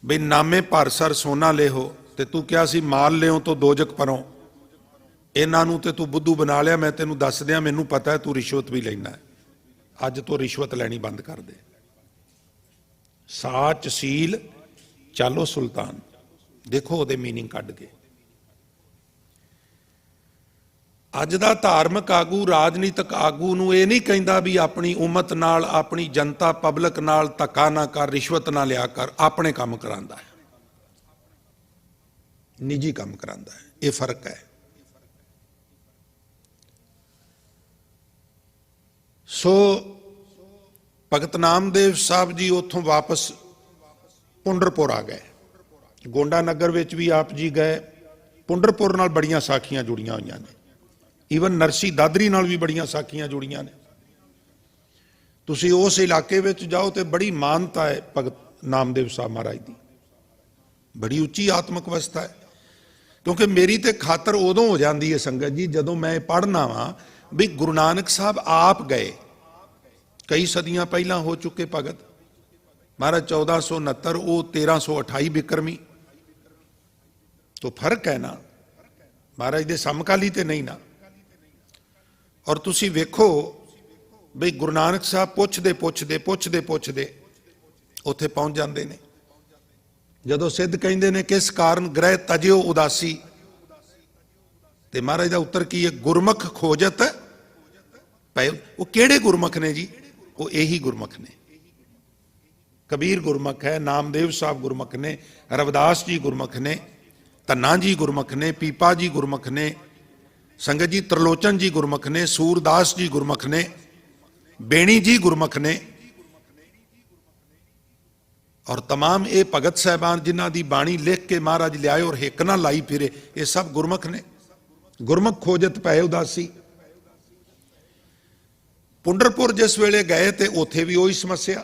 बई नामे भर सर सोना ले हो, ते तू क्या सी माल लियो तो दोजक परों, इन्हां नूं ते तू बुद्धू बना लिया। मैं तेनू दस दियां, मैनू पता है तू रिश्वत भी लेना है, अज तो रिश्वत लैनी बंद कर दे। साच सील चालो सुल्तान, देखो ਉਹਦੇ मीनिंग कढ के। अज दा धार्मिक आगू राजनीतिक आगू नूं ਇਹ नहीं कहता भी अपनी उम्मत नाल अपनी जनता पब्लिक नाल धक्का ना कर, रिश्वत ना लिया कर, अपने काम करांदा है, निजी काम करांदा है। ये फर्क है। सो भगत नामदेव साहब जी उतों वापस पुंडरपुर आ गए। गोंडा नगर विच भी आप जी गए। पुंडरपुर नाल बड़ियां साखियां जुड़ियां हुई ने, ईवन नरसी दादरी नाल भी बड़ियां साखियां जुड़ियां ने। तुसी उस इलाके विच जाओ तो बड़ी मानता है भगत नामदेव साहब महाराज की, बड़ी उच्ची आत्मक अवस्था है। क्योंकि मेरी तो खातर उदों हो जाती है संगत जी जदों मैं पढ़ना वा भी गुरु नानक साहब आप गए, कई सदियां पहला हो चुके भगत महाराज 1469, वो 1328 बिक्रमी, तो फर्क है ना, महाराज दे समकाली ते नहीं ना। और तुसी वेखो बई गुरु नानक साहब पुछदे पुछदे पुछदे पुछदे उत्थे पहुंच जाते हैं। जदों सिद्ध कहते हैं किस कारण ग्रह तजियो उदासी, ते महाराज का उत्तर की है, गुरमुख खोजत पए। वो केड़े गुरमुख ने जी? वो यही गुरमुख ने। कबीर गुरमुख है, नामदेव साहब गुरमुख ने, रविदास जी गुरमुख ने, धन्ना जी गुरमुख ने, पीपा जी गुरमुख ने, संगत जी त्रिलोचन जी गुरमुख ने, सूरदास जी गुरमुख ने, बेणी जी गुरमुख ने, और तमाम ये भगत साहबान जिन्हां दी बाणी लिख के महाराज लियाए और हिक ना लाई फिरे, ये सब गुरमुख ने। गुरमुख खोजत पए उदासी। पुंडरपुर जिस वेले गए तो उत्थे भी वही समस्या,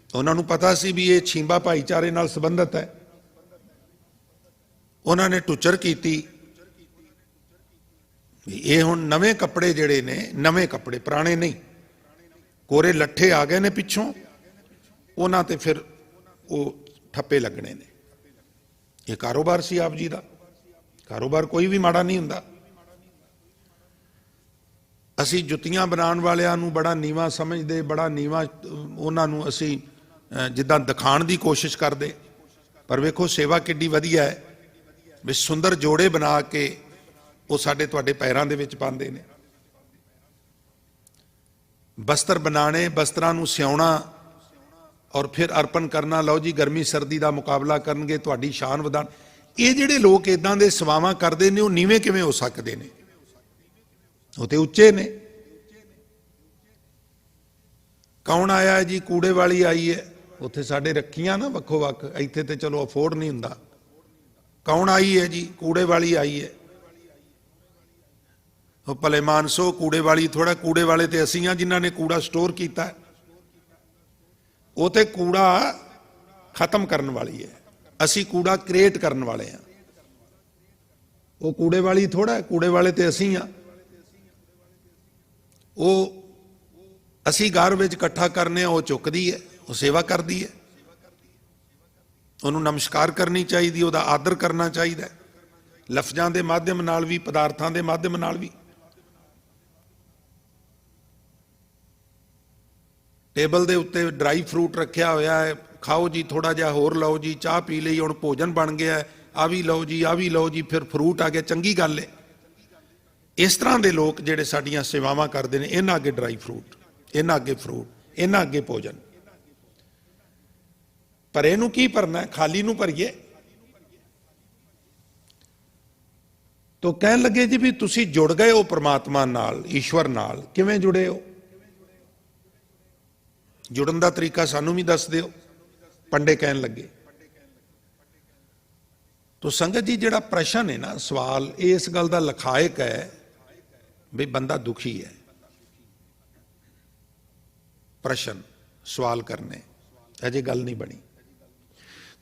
उन्होंने पता सी भी ये छींबा भाईचारे नाल संबंधित है। उन्होंने टुचर की ये हुण नवे कपड़े जिहड़े ने, नवे कपड़े पुराने नहीं, कोरे लट्ठे आ गए ने पिछों, उन्हां ते फिर वो ठप्पे लगने ने। ये कारोबार सी आप जी का। कारोबार कोई भी माड़ा नहीं हुंदा। असी जुत्तियां बनाने वालियां नूं बड़ा नीवा समझदे, बड़ा नीवा उन्हां नूं असी जिद्दां दिखाण दी कोशिश करदे, पर वेखो सेवा किड्डी वधिया है भी सुंदर जोड़े बना के वो साडे तुहाडे पैरां दे विच पांदे ने। बस्तर बनाने, बस्तरां नूं सियाउणा और फिर अर्पण करना, लो जी गर्मी सर्दी का मुकाबला करनगे, तुहाडी शान वधाण। ये जिहड़े लोग इदां दे सवावां करदे ने, वो नीवें किवें हो सकदे ने? वो तो उच्चे ने। कौन आया है जी? कूड़े वाली आई है, उत्थे साडे रखियां ना वक्खो वक्ख, इत्थे ते चलो अफोर्ड नहीं हुंदा। कौन आई है जी? कूड़े वाली आई है। भले मानसो कूड़े वाली थोड़ा, कूड़े वाले तो असीं हां जिन्हां ने कूड़ा स्टोर किया है। वो तो कूड़ा खत्म करने वाली है। असी कूड़ा क्रिएट करने वाले हैं। वो कूड़े वाली थोड़ा है, कूड़े वाले तो असी हाँ। वो असी घर विच इकट्ठा करने, वो चुकदी है, वो सेवा करती है। उन्होंने नमस्कार करनी चाहिए, उसका आदर करना चाहिए, लफ्जां के माध्यम नाल भी, पदार्थां के माध्यम नाल भी। टेबल के उत्ते ड्राई फ्रूट रखा होया है, खाओ जी, थोड़ा जिहा होर लो जी, चाह पी लई, हुण भोजन बन गया है, आ भी लो जी, आ भी लो जी, फिर फ्रूट आ गया, चंगी गल है। इस तरह के लोग जिहड़े साडीआं सेवावां करते हैं, इन्हां अगे ड्राई फ्रूट, इन्हां अगे फ्रूट, इन्हां अगे भोजन। पर इहनूं की भरना है? खाली नूं भरीए। तो कहन लगे जी भी तुसी जुड़ गए हो परमात्मा नाल, ईश्वर नाल। किवें जुड़े हो? जुड़न का तरीका सानू भी दस दिओ। पंडे कहन लगे। तो संगत जी जिहड़ा प्रश्न है ना, सवाल, इस गल का लखायक है भी बंदा दुखी है। प्रश्न सवाल करने, अजे गल नहीं बनी।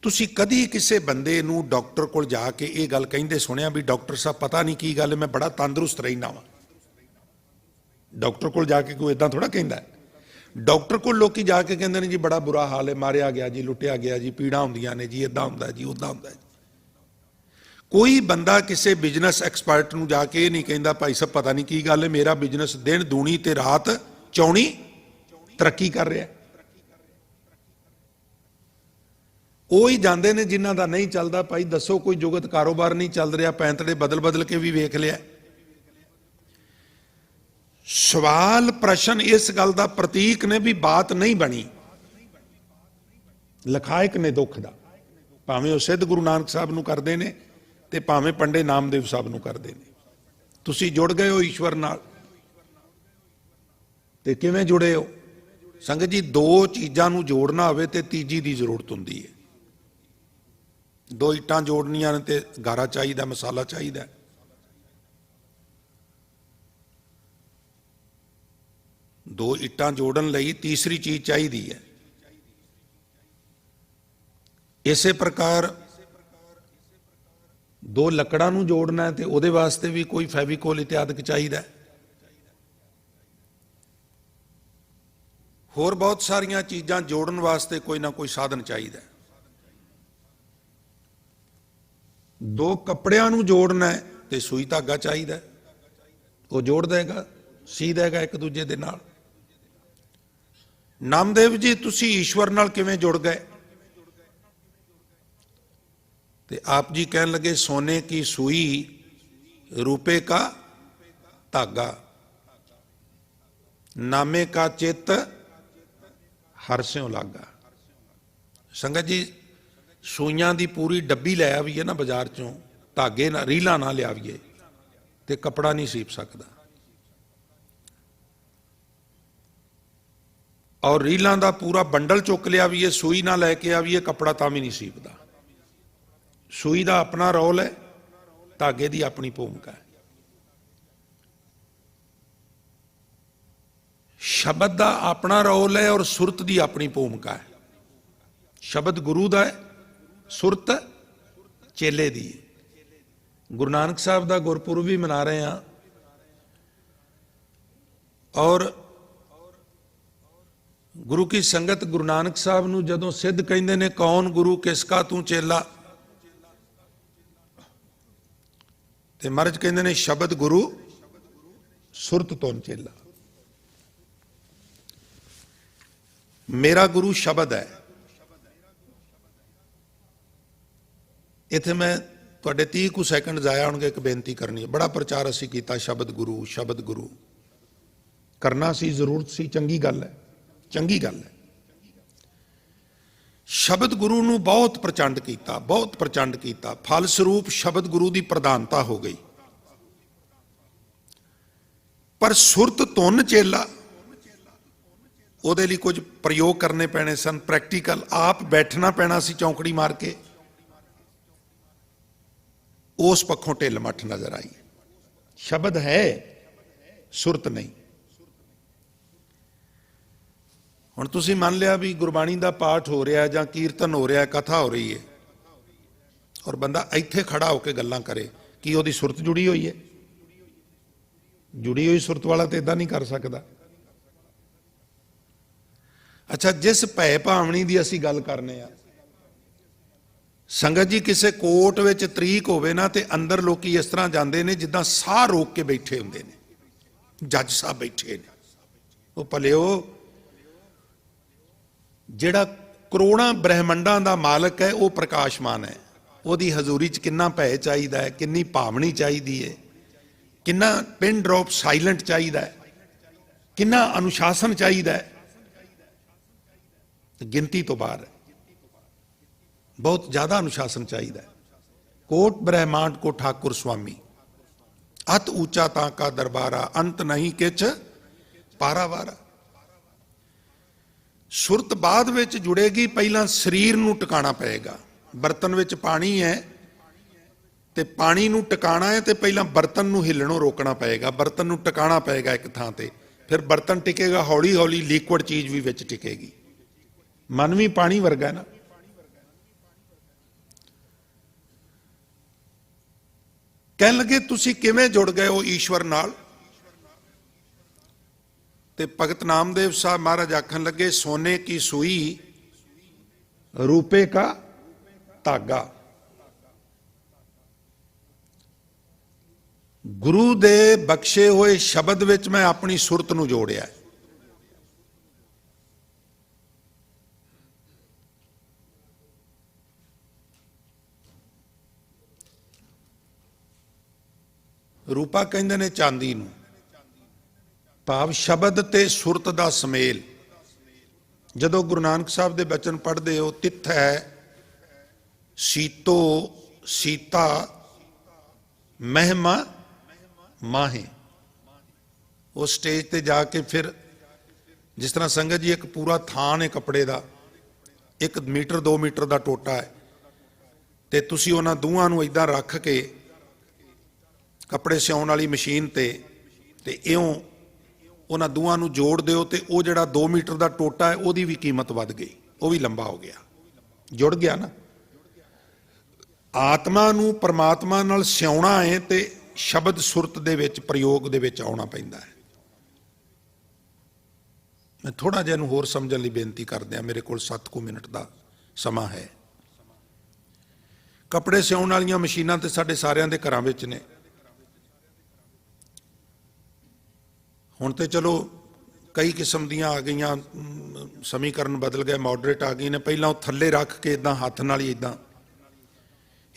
तुसी कदी किसी बंदे नूं डॉक्टर कोल जाके ये गल कहिंदे सुनिया भी डॉक्टर साहब पता नहीं की गल, मैं बड़ा तंदुरुस्त रहना वा? डॉक्टर कोल जाके कोई इदां थोड़ा कहिंदा है। डॉक्टर को लोग जाके कहते हैं जी बड़ा बुरा हाल है, मारिया गया जी, लुटिया गया जी, पीड़ा होंदियां ने जी, इदां हुंदा जी, उदां हुंदा जी। कोई बंदा किसी बिजनेस एक्सपर्ट नूं जाके ये नहीं कहता भाई साहब पता नहीं की गल है, मेरा बिजनेस दिन दूनी ते रात चौनी तरक्की कर रहा है। वो ही जाते हैं जिन्हों का नहीं चलता, भाई दसो कोई जुगत कारोबार नहीं चल रहा, पैंतड़े बदल बदल के भी वेख लिया। सवाल प्रश्न इस गल का प्रतीक ने भी बात नहीं बनी, लखायक ने दुख का। भावें वो सिद्ध गुरु नानक साहब नूं करते हैं ते भावें पंडे नामदेव साहब नूं करते हैं। तुसी जुड़ गए हो ईश्वर नाल ते किवें जुड़े हो? संगत जी दो चीज़ां नूं जोड़ना होवे ते तीजी की जरूरत हुंदी है। दो इट्टां जोड़नियां ने ते गारा चाहिए, मसाला चाहिए। दो इट्टां जोड़न लई तीसरी चीज चाहिए है। इसे प्रकार दो लकड़ां नूं जोड़ना है तो उहदे वास्ते भी कोई फैविकोल इत्यादि चाहिए। होर बहुत सारियां चीज़ां जोड़न वास्ते कोई ना कोई साधन चाहिए। दो कपड़ियां नूं जोड़ना है तो सूई धागा चाहिए, वो जोड़ देगा, सी देगा एक दूजे दे नाल। नामदेव जी तुसी ईश्वर नाल किवें जुड़ गए? ते आप जी कहन लगे सोने की सुई रुपए का धागा, नामे का चित हर स्यों लागा। संगत जी सूइयां दी पूरी डब्बी लै आवीए ना बाजार चों, धागे ना रीलां ना लियावीए ते कपड़ा नहीं सीप सकता। और रीलां दा पूरा बंडल चुक लिया भी है, सूई ना लैके आवीए, कपड़ा तां भी नहीं सीपदा। सूई दा अपना रोल है, धागे दी अपनी भूमिका है। शब्द दा अपना रोल है और सुरत दी अपनी भूमिका है। शब्द गुरु दा है, सुरत चेले दी है। गुरु नानक साहब दा गुरपुरब भी मना रहे हैं और गुरु की संगत गुरु नानक साहब नूं जदों सिद्ध कहंदे ने कौन गुरु किसका तू चेला, ते महाराज कहंदे ने शब्द गुरु सुरत तो चेला। मेरा गुरु शब्द है। इत्थे मैं तुहाडे 30 कुछ सैकंड जाया होणगे, एक बेनती करनी है। बड़ा प्रचार असीं कीता शब्द गुरु करना सी, जरूरत सी, चंगी गल है, चंगी गल है। शब्द गुरु नूं बहुत प्रचंड किया, बहुत प्रचंड किया। फलस्वरूप शब्द गुरु की प्रधानता हो गई। पर सुरत धुन चेला, ਉਹਦੇ ਲਈ कुछ प्रयोग करने पैने सन, प्रैक्टिकल। आप बैठना पैना सी चौंकड़ी मार के। उस पक्षों ढिल मठ नजर आई। शब्द है, सुरत नहीं। ਹੁਣ ਤੁਸੀਂ ਮੰਨ ਲਿਆ ਵੀ ਗੁਰਬਾਣੀ ਦਾ ਪਾਠ ਹੋ ਰਿਹਾ ਜਾਂ ਕੀਰਤਨ ਹੋ ਰਿਹਾ, ਕਥਾ ਹੋ ਰਹੀ ਹੈ, ਔਰ ਬੰਦਾ ਇੱਥੇ ਖੜਾ ਹੋ ਕੇ ਗੱਲਾਂ ਕਰੇ, ਕੀ ਉਹਦੀ ਸੁਰਤ ਜੁੜੀ ਹੋਈ ਹੈ? ਜੁੜੀ ਹੋਈ ਸੁਰਤ ਵਾਲਾ ਤੇ ਇਦਾਂ ਨਹੀਂ ਕਰ ਸਕਦਾ। ਅੱਛਾ, ਜਿਸ ਭੈ ਭਾਵਨੀ ਦੀ ਅਸੀਂ ਗੱਲ ਕਰਨੇ ਆ, ਸੰਗਤ ਜੀ, ਕਿਸੇ ਕੋਰਟ ਵਿੱਚ ਤਰੀਕ ਹੋਵੇ ਨਾ ਤੇ ਅੰਦਰ ਲੋਕੀ ਇਸ ਤਰ੍ਹਾਂ ਜਾਂਦੇ ਨੇ ਜਿੱਦਾਂ ਸਾਹ ਰੋਕ ਕੇ ਬੈਠੇ ਹੁੰਦੇ ਨੇ, ਜੱਜ ਸਾਹਿਬ ਬੈਠੇ ਨੇ। ਉਹ ਭਲਿਓ, ਜਿਹੜਾ ਕਰੋੜਾਂ ਬ੍ਰਹਿਮੰਡਾਂ ਦਾ ਮਾਲਕ ਹੈ ਉਹ ਪ੍ਰਕਾਸ਼ਮਾਨ ਹੈ, ਉਹਦੀ ਹਜ਼ੂਰੀ 'ਚ ਕਿੰਨਾ ਭੈ ਚਾਹੀਦਾ ਹੈ, ਕਿੰਨੀ ਭਾਵਨੀ ਚਾਹੀਦੀ ਹੈ, ਕਿੰਨਾ ਪਿਨ ਡ੍ਰੌਪ ਸਾਇਲੈਂਟ ਚਾਹੀਦਾ ਹੈ, ਕਿੰਨਾ ਅਨੁਸ਼ਾਸਨ ਚਾਹੀਦਾ ਹੈ, ਗਿਣਤੀ ਤੋਂ ਬਾਹਰ ਹੈ। ਬਹੁਤ ਜ਼ਿਆਦਾ ਅਨੁਸ਼ਾਸਨ ਚਾਹੀਦਾ ਹੈ। ਕੋਟ ਬ੍ਰਹਿਮੰਡ ਕੋ ਠਾकुर स्वामी, ਅਤ ਉੱਚਾ ਤਾਂ ਕਾ ਦਰਬਾਰਾ, ਅੰਤ ਨਹੀਂ ਕਿਛ ਪਾਰਾਵਾਰਾ। ਸੁਰਤ ਬਾਅਦ ਵਿੱਚ ਜੁੜੇਗੀ, ਪਹਿਲਾਂ ਸਰੀਰ ਨੂੰ ਟਿਕਾਣਾ ਪਏਗਾ। ਬਰਤਨ ਵਿੱਚ ਪਾਣੀ ਹੈ ਤੇ ਪਾਣੀ ਨੂੰ ਟਿਕਾਣਾ ਹੈ ਤੇ ਪਹਿਲਾਂ ਬਰਤਨ ਨੂੰ ਹਿੱਲਣੋਂ ਰੋਕਣਾ ਪਏਗਾ, ਬਰਤਨ ਨੂੰ ਟਿਕਾਣਾ ਪਏਗਾ ਇੱਕ ਥਾਂ ਤੇ, ਫਿਰ ਬਰਤਨ ਟਿਕੇਗਾ, ਹੌਲੀ ਹੌਲੀ ਲਿਕੁਇਡ ਚੀਜ਼ ਵੀ ਵਿੱਚ ਟਿਕੇਗੀ। ਮਨ ਵੀ ਪਾਣੀ ਵਰਗਾ ਨਾ। ਕਹਿਣ ਲੱਗੇ ਤੁਸੀਂ ਕਿਵੇਂ ਜੁੜ ਗਏ ਹੋ ਈਸ਼ਵਰ ਨਾਲ? ਤੇ ਭਗਤ ਨਾਮਦੇਵ ਸਾਹਿਬ ਮਹਾਰਾਜ ਆਖਣ ਲੱਗੇ, ਸੋਨੇ ਕੀ ਸੂਈ ਰੂਪੇ ਕਾ ਧਾਗਾ। ਗੁਰੂ ਦੇ ਬਖਸ਼ੇ ਹੋਏ ਸ਼ਬਦ ਵਿੱਚ ਮੈਂ ਆਪਣੀ ਸੁਰਤ ਨੂੰ ਜੋੜਿਆ। ਰੂਪਾ ਕਹਿੰਦੇ ਨੇ ਚਾਂਦੀ ਨੂੰ, ਭਾਵ ਸ਼ਬਦ ਤੇ ਸੁਰਤ ਦਾ ਸਮੇਲ। ਜਦੋਂ ਗੁਰੂ ਨਾਨਕ ਸਾਹਿਬ ਦੇ ਬਚਨ ਪੜ੍ਹਦੇ ਹੋ, ਤਿੱਥ ਹੈ ਸੀਤੋ ਸੀਤਾ ਮਹਿਮਾ ਮਾਹੇ, ਉਸ ਸਟੇਜ ਤੇ ਜਾ ਕੇ ਫਿਰ ਜਿਸ ਤਰ੍ਹਾਂ ਸੰਗਤ ਜੀ ਇੱਕ ਪੂਰਾ ਥਾਨ ਹੈ ਕੱਪੜੇ ਦਾ, 1 ਮੀਟਰ 2 ਮੀਟਰ ਦਾ ਟੋਟਾ ਹੈ, ਤੇ ਤੁਸੀਂ ਉਹਨਾਂ ਦੋਹਾਂ ਨੂੰ ਇਦਾਂ ਰੱਖ ਕੇ ਕੱਪੜੇ ਸਿਉਣ ਵਾਲੀ ਮਸ਼ੀਨ ਤੇ ਇਉਂ ਉਹਨਾਂ ਦੋਹਾਂ ਨੂੰ ਜੋੜ ਦਿਓ, ਤੇ ਉਹ ਜਿਹੜਾ 2 ਮੀਟਰ ਦਾ ਟੋਟਾ ਹੈ ਉਹਦੀ ਵੀ ਕੀਮਤ ਵੱਧ ਗਈ, ਉਹ ਵੀ ਲੰਬਾ ਹੋ ਗਿਆ, ਜੁੜ ਗਿਆ ਨਾ। ਆਤਮਾ ਨੂੰ ਪਰਮਾਤਮਾ ਨਾਲ ਸਿਉਣਾ ਹੈ ਤੇ ਸ਼ਬਦ ਸੁਰਤ ਦੇ ਵਿੱਚ ਪ੍ਰਯੋਗ ਦੇ ਵਿੱਚ ਆਉਣਾ ਪੈਂਦਾ ਹੈ। ਮੈਂ ਥੋੜਾ ਜਿਹਾ ਨੂੰ ਹੋਰ ਸਮਝਣ ਲਈ ਬੇਨਤੀ ਕਰਦਿਆਂ, ਮੇਰੇ ਕੋਲ 7 ਮਿੰਟ ਦਾ ਸਮਾਂ ਹੈ। ਕੱਪੜੇ ਸਿਉਣ ਵਾਲੀਆਂ ਮਸ਼ੀਨਾਂ ਤੇ ਸਾਡੇ ਸਾਰਿਆਂ ਦੇ ਘਰਾਂ ਵਿੱਚ ਨੇ। ਹੁਣ ਤੇ ਚਲੋ ਕਈ ਕਿਸਮ ਦੀਆਂ ਆ ਗਈਆਂ, ਸਮੀਕਰਨ ਬਦਲ ਗਏ, ਮਾਡਰੇਟ ਆ ਗਈ ਨੇ। ਪਹਿਲਾਂ ਉਹ ਥੱਲੇ ਰੱਖ ਕੇ ਇਦਾਂ ਹੱਥ ਨਾਲ ਹੀ ਇਦਾਂ,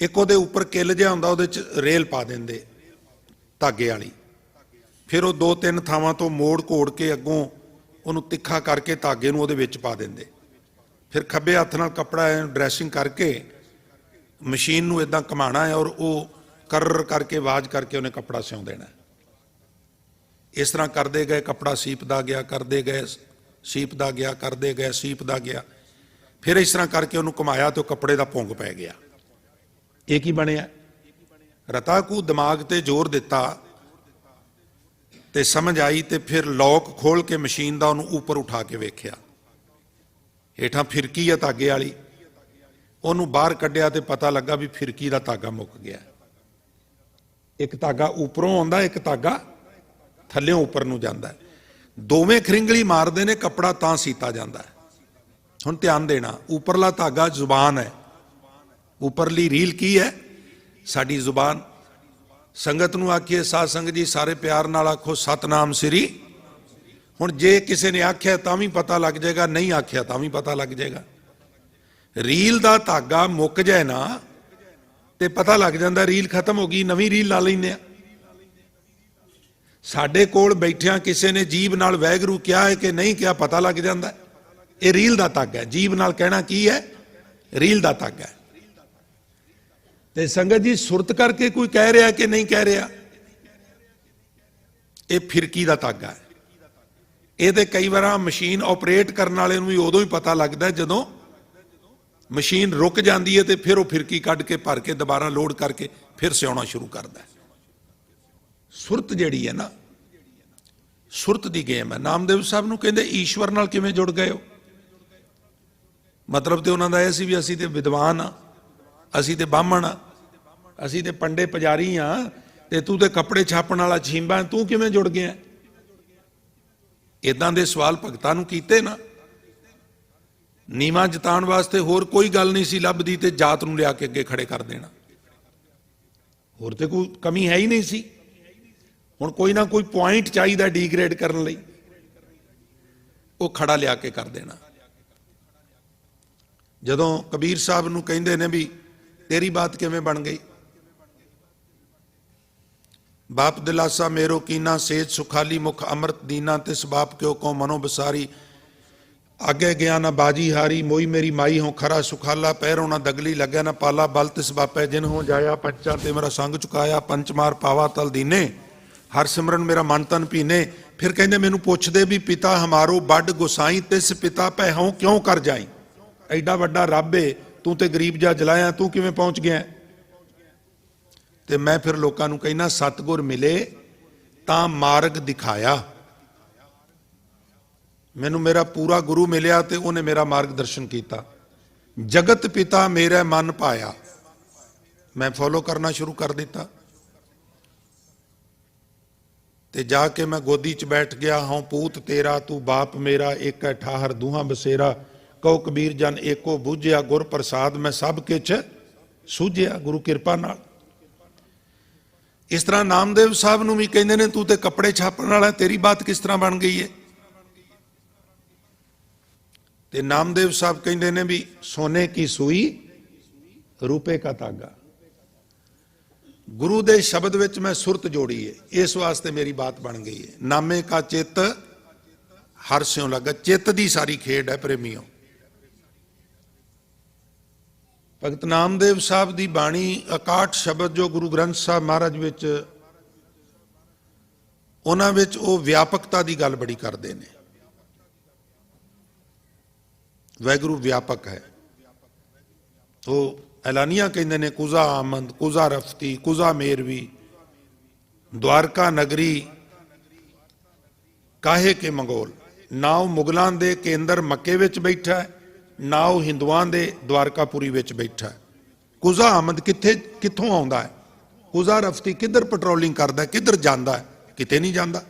ਇੱਕ ਉਹਦੇ ਉੱਪਰ ਕਿੱਲ ਜਿਹਾ ਹੁੰਦਾ, ਉਹਦੇ 'ਚ ਰੇਲ ਪਾ ਦਿੰਦੇ ਧਾਗੇ ਵਾਲੀ, ਫਿਰ ਉਹ 2-3 ਥਾਵਾਂ ਤੋਂ ਮੋੜ ਘੋੜ ਕੇ ਅੱਗੋਂ ਉਹਨੂੰ ਤਿੱਖਾ ਕਰਕੇ ਧਾਗੇ ਨੂੰ ਉਹਦੇ ਵਿੱਚ ਪਾ ਦਿੰਦੇ। ਫਿਰ ਖੱਬੇ ਹੱਥ ਨਾਲ ਕੱਪੜਾ ਡਰੈਸਿੰਗ ਕਰਕੇ ਮਸ਼ੀਨ ਨੂੰ ਇਦਾਂ ਘੁਮਾਉਣਾ ਹੈ, ਔਰ ਉਹ ਕਰਰ ਕਰਕੇ ਆਵਾਜ਼ ਕਰਕੇ ਉਹਨੇ ਕੱਪੜਾ ਸਿਉਂ ਦੇਣਾ। ਇਸ ਤਰ੍ਹਾਂ ਕਰਦੇ ਗਏ, ਕੱਪੜਾ ਸੀਪਦਾ ਗਿਆ, ਕਰਦੇ ਗਏ, ਸੀਪਦਾ ਗਿਆ, ਕਰਦੇ ਗਏ, ਸੀਪਦਾ ਗਿਆ। ਫਿਰ ਇਸ ਤਰ੍ਹਾਂ ਕਰਕੇ ਉਹਨੂੰ ਘੁਮਾਇਆ ਤੇ ਕੱਪੜੇ ਦਾ ਪੁੰਗ ਪੈ ਗਿਆ। ਇਹ ਕੀ ਬਣਿਆ? ਰਤਾ ਕੂ ਦਿਮਾਗ ਤੇ ਜ਼ੋਰ ਦਿੱਤਾ ਤੇ ਸਮਝ ਆਈ, ਤੇ ਫਿਰ ਲੌਕ ਖੋਲ ਕੇ ਮਸ਼ੀਨ ਦਾ ਉਹਨੂੰ ਉੱਪਰ ਉਠਾ ਕੇ ਵੇਖਿਆ, ਹੇਠਾਂ ਫਿਰਕੀ ਆ ਧਾਗੇ ਵਾਲੀ, ਉਹਨੂੰ ਬਾਹਰ ਕੱਢਿਆ ਤੇ ਪਤਾ ਲੱਗਾ ਵੀ ਫਿਰਕੀ ਦਾ ਧਾਗਾ ਮੁੱਕ ਗਿਆ। ਇੱਕ ਧਾਗਾ ਉੱਪਰੋਂ ਆਉਂਦਾ, ਇੱਕ ਧਾਗਾ ਥੱਲਿਓਂ ਉੱਪਰ ਨੂੰ ਜਾਂਦਾ। ਦੋਵੇਂ ਖਰਿੰਗਲੀ ਮਾਰਦੇ ਨੇ, ਕੱਪੜਾ ਤਾਂ ਸੀਤਾ ਜਾਂਦਾ। ਹੁਣ ਧਿਆਨ ਦੇਣਾ, ਉੱਪਰਲਾ ਧਾਗਾ ਜ਼ੁਬਾਨ ਹੈ, ਉੱਪਰਲੀ ਰੀਲ ਕੀ ਹੈ? ਸਾਡੀ ਜ਼ੁਬਾਨ। ਸੰਗਤ ਨੂੰ ਆਖੀਏ, ਸਾਧ ਸੰਗਤ ਜੀ ਸਾਰੇ ਪਿਆਰ ਨਾਲ ਆਖੋ ਸਤਨਾਮ ਸ੍ਰੀ। ਹੁਣ ਜੇ ਕਿਸੇ ਨੇ ਆਖਿਆ ਤਾਂ ਵੀ ਪਤਾ ਲੱਗ ਜਾਏਗਾ, ਨਹੀਂ ਆਖਿਆ ਤਾਂ ਵੀ ਪਤਾ ਲੱਗ ਜਾਏਗਾ। ਰੀਲ ਦਾ ਧਾਗਾ ਮੁੱਕ ਜਾਏ ਨਾ ਤੇ ਪਤਾ ਲੱਗ ਜਾਂਦਾ ਰੀਲ ਖਤਮ ਹੋ ਗਈ, ਨਵੀਂ ਰੀਲ ਲਾ ਲੈਂਦੇ ਆ। ਸਾਡੇ ਕੋਲ ਬੈਠਿਆਂ ਕਿਸੇ ਨੇ ਜੀਭ ਨਾਲ ਵਾਹਿਗੁਰੂ ਕਿਹਾ ਹੈ ਕਿ ਨਹੀਂ ਕਿਹਾ, ਪਤਾ ਲੱਗ ਜਾਂਦਾ। ਇਹ ਰੀਲ ਦਾ ਧਾਗਾ ਹੈ। ਜੀਭ ਨਾਲ ਕਹਿਣਾ ਕੀ ਹੈ? ਰੀਲ ਦਾ ਧਾਗਾ ਹੈ। ਤੇ ਸੰਗਤ ਜੀ, ਸੁਰਤ ਕਰਕੇ ਕੋਈ ਕਹਿ ਰਿਹਾ ਕਿ ਨਹੀਂ ਕਹਿ ਰਿਹਾ, ਇਹ ਫਿਰਕੀ ਦਾ ਧਾਗਾ ਹੈ। ਇਹ ਤੇ ਕਈ ਵਾਰ ਮਸ਼ੀਨ ਆਪਰੇਟ ਕਰਨ ਵਾਲੇ ਨੂੰ ਵੀ ਉਦੋਂ ਹੀ ਪਤਾ ਲੱਗਦਾ ਜਦੋਂ ਮਸ਼ੀਨ ਰੁਕ ਜਾਂਦੀ ਹੈ, ਤੇ ਫਿਰ ਉਹ ਫਿਰਕੀ ਕੱਢ ਕੇ ਭਰ ਕੇ ਦੁਬਾਰਾ ਲੋਡ ਕਰਕੇ ਫਿਰ ਸਿਉਣਾ ਸ਼ੁਰੂ ਕਰਦਾ। ਸੁਰਤ ਜਿਹੜੀ ਹੈ ਨਾ, ਸੁਰਤ ਦੀ ਗੇਮ ਹੈ। ਨਾਮਦੇਵ ਸਾਹਿਬ ਨੂੰ ਕਹਿੰਦੇ ਈਸ਼ਵਰ ਨਾਲ ਕਿਵੇਂ ਜੁੜ ਗਏ ਹੋ? ਮਤਲਬ ਤੇ ਉਹਨਾਂ ਦਾ ਇਹ ਸੀ ਵੀ ਅਸੀਂ ਤੇ ਵਿਦਵਾਨ ਆ, ਅਸੀਂ ਤੇ ਬਾਹਮਣ ਆ, ਅਸੀਂ ਤੇ ਪੰਡੇ ਪੁਜਾਰੀ ਆ, ਤੇ ਤੂੰ ਤੇ ਕੱਪੜੇ ਛਾਪਣ ਵਾਲਾ ਛੀਂਬਾ, ਤੂੰ ਕਿਵੇਂ ਜੁੜ ਗਿਆ? ਇਦਾਂ ਦੇ ਸਵਾਲ ਭਗਤਾਂ ਨੂੰ ਕੀਤੇ ਨਾ। ਨੀਵਾਂ ਜਤਾਉਣ ਵਾਸਤੇ ਹੋਰ ਕੋਈ ਗੱਲ ਨਹੀਂ ਸੀ ਲੱਭਦੀ, ਤੇ ਜਾਤ ਨੂੰ ਲਿਆ ਕੇ ਅੱਗੇ ਖੜੇ ਕਰ ਦੇਣਾ, ਹੋਰ ਤੇ ਕੋਈ ਕਮੀ ਹੈ ਹੀ ਨਹੀਂ ਸੀ। ਹੁਣ ਕੋਈ ਨਾ ਕੋਈ ਪੁਆਇੰਟ ਚਾਹੀਦਾ ਡੀਗ੍ਰੇਡ ਕਰਨ ਲਈ, ਉਹ ਖੜਾ ਲਿਆ ਕੇ ਕਰ ਦੇਣਾ। ਜਦੋਂ ਕਬੀਰ ਸਾਹਿਬ ਨੂੰ ਕਹਿੰਦੇ ਨੇ ਵੀ ਤੇਰੀ ਬਾਤ ਕਿਵੇਂ ਬਣ ਗਈ, ਬਾਪ ਦਿਲਾਸਾ ਮੇਰੋ ਕੀਨਾ, ਸੇਜ ਸੁਖਾਲੀ ਮੁਖ ਅੰਮ੍ਰਿਤ ਦੀਨਾ, ਤਿਸ ਬਾਪ ਕਿਉ ਕੋ ਮਨੋ ਬਸਾਰੀ, ਅੱਗੇ ਗਿਆ ਨਾ ਬਾਜੀ ਹਾਰੀ, ਮੋਈ ਮੇਰੀ ਮਾਈ ਹੋ ਖਰਾ ਸੁਖਾਲਾ, ਪੈਰੋਂ ਨਾ ਦਗਲੀ ਲੱਗਿਆ ਨਾ ਪਾਲਾ, ਬਲ ਤਿਸ ਬਾਪੈ ਜਿਨ ਹੋ ਜਾਇਆ, ਪੰਚਾਂ ਤੇ ਮੇਰਾ ਸੰਗ ਚੁਕਾਇਆ, ਪੰਚ ਮਾਰ ਪਾਵਾ ਤਲ ਦੀਨੇ, ਹਰ ਸਿਮਰਨ ਮੇਰਾ ਮਨ ਤਨ ਭੀਨੇ। ਫਿਰ ਕਹਿੰਦੇ ਮੈਨੂੰ ਪੁੱਛਦੇ ਵੀ ਪਿਤਾ ਹਮਾਰੋ ਵੱਡ ਗੁਸਾਈ, ਤਿਸ ਪਿਤਾ ਭੈ ਹਉ ਕਿਉਂ ਕਰ ਜਾਈ, ਐਡਾ ਵੱਡਾ ਰੱਬ ਏ, ਤੂੰ ਤੇ ਗਰੀਬ ਜਾ ਜਲਾਇਆ, ਤੂੰ ਕਿਵੇਂ ਪਹੁੰਚ ਗਿਆ? ਤੇ ਮੈਂ ਫਿਰ ਲੋਕਾਂ ਨੂੰ ਕਹਿਣਾ ਸਤਿਗੁਰ ਮਿਲੇ ਤਾਂ ਮਾਰਗ ਦਿਖਾਇਆ, ਮੈਨੂੰ ਮੇਰਾ ਪੂਰਾ ਗੁਰੂ ਮਿਲਿਆ ਤੇ ਉਹਨੇ ਮੇਰਾ ਮਾਰਗਦਰਸ਼ਨ ਕੀਤਾ। ਜਗਤ ਪਿਤਾ ਮੇਰਾ ਮਨ ਪਾਇਆ, ਮੈਂ ਫੋਲੋ ਕਰਨਾ ਸ਼ੁਰੂ ਕਰ ਦਿੱਤਾ, ਤੇ ਜਾ ਕੇ ਮੈਂ ਗੋਦੀ 'ਚ ਬੈਠ ਗਿਆ। ਹਉ ਪੂਤ ਤੇਰਾ ਤੂੰ ਬਾਪ ਮੇਰਾ, ਇੱਕ ਹੈ ਠਾਹਰ ਦੂਹਾਂ ਬਸੇਰਾ, ਕਉ ਕਬੀਰ ਜਨ ਏਕੋ ਬੂਝਿਆ, ਗੁਰ ਪ੍ਰਸਾਦ ਮੈਂ ਸਭ ਕਿਛ ਸੂਝਿਆ, ਗੁਰੂ ਕਿਰਪਾ ਨਾਲ। ਇਸ ਤਰ੍ਹਾਂ ਨਾਮਦੇਵ ਸਾਹਿਬ ਨੂੰ ਵੀ ਕਹਿੰਦੇ ਨੇ ਤੂੰ ਤੇ ਕੱਪੜੇ ਛਾਪਣ ਵਾਲਾ, ਤੇਰੀ ਬਾਤ ਕਿਸ ਤਰ੍ਹਾਂ ਬਣ ਗਈ ਹੈ? ਤੇ ਨਾਮਦੇਵ ਸਾਹਿਬ ਕਹਿੰਦੇ ਨੇ ਵੀ ਸੋਨੇ ਕੀ ਸੂਈ ਰੂਪੇ ਕਾ ਧਾਗਾ, ਗੁਰੂ ਦੇ ਸ਼ਬਦ ਵਿੱਚ ਮੈਂ ਸੁਰਤ ਜੋੜੀ ਹੈ, ਇਸ ਵਾਸਤੇ ਮੇਰੀ ਬਾਤ ਬਣ ਗਈ ਹੈ। ਨਾਮੇ ਕਾ ਚਿੱਤ ਹਰ ਸਿਉ ਲੱਗਾ, ਚਿੱਤ ਦੀ ਸਾਰੀ ਖੇਡ ਹੈ ਪ੍ਰੇਮੀਓ। ਭਗਤ ਨਾਮਦੇਵ ਸਾਹਿਬ ਦੀ ਬਾਣੀ 61 ਸ਼ਬਦ ਜੋ ਗੁਰੂ ਗ੍ਰੰਥ ਸਾਹਿਬ ਮਹਾਰਾਜ ਵਿੱਚ, ਉਹਨਾਂ ਵਿੱਚ ਉਹ ਵਿਆਪਕਤਾ ਦੀ ਗੱਲ ਬੜੀ ਕਰਦੇ ਨੇ। ਵਾਹਿਗੁਰੂ ਵਿਆਪਕ ਹੈ। ਉਹ ਐਲਾਨੀਆਂ ਕਹਿੰਦੇ ਨੇ ਕੁਜ਼ਾ ਆਮਦ, ਕੁਜ਼ਾ ਰਫਤੀ, ਕੁਜ਼ਾ ਮੇਰਵੀ, ਦਵਾਰਕਾ ਨਗਰੀ ਕਾਹੇ ਕੇ ਮੰਗੋਲ, ਨਾ ਉਹ ਮੁਗਲਾਂ ਦੇ ਕੇਂਦਰ ਮੱਕੇ ਵਿੱਚ ਬੈਠਾ ਹੈ, ਨਾ ਉਹ ਹਿੰਦੂਆਂ ਦੇ ਦਵਾਰਕਾਪੁਰੀ ਵਿੱਚ ਬੈਠਾ ਹੈ। ਕੁਜ਼ਾ ਆਮਦ ਕਿੱਥੋਂ ਆਉਂਦਾ ਹੈ? ਕੁਜ਼ਾ ਰਫਤੀ ਕਿੱਧਰ ਪੈਟਰੋਲਿੰਗ ਕਰਦਾ, ਕਿੱਧਰ ਜਾਂਦਾ ਹੈ? ਕਿਤੇ ਨਹੀਂ ਜਾਂਦਾ।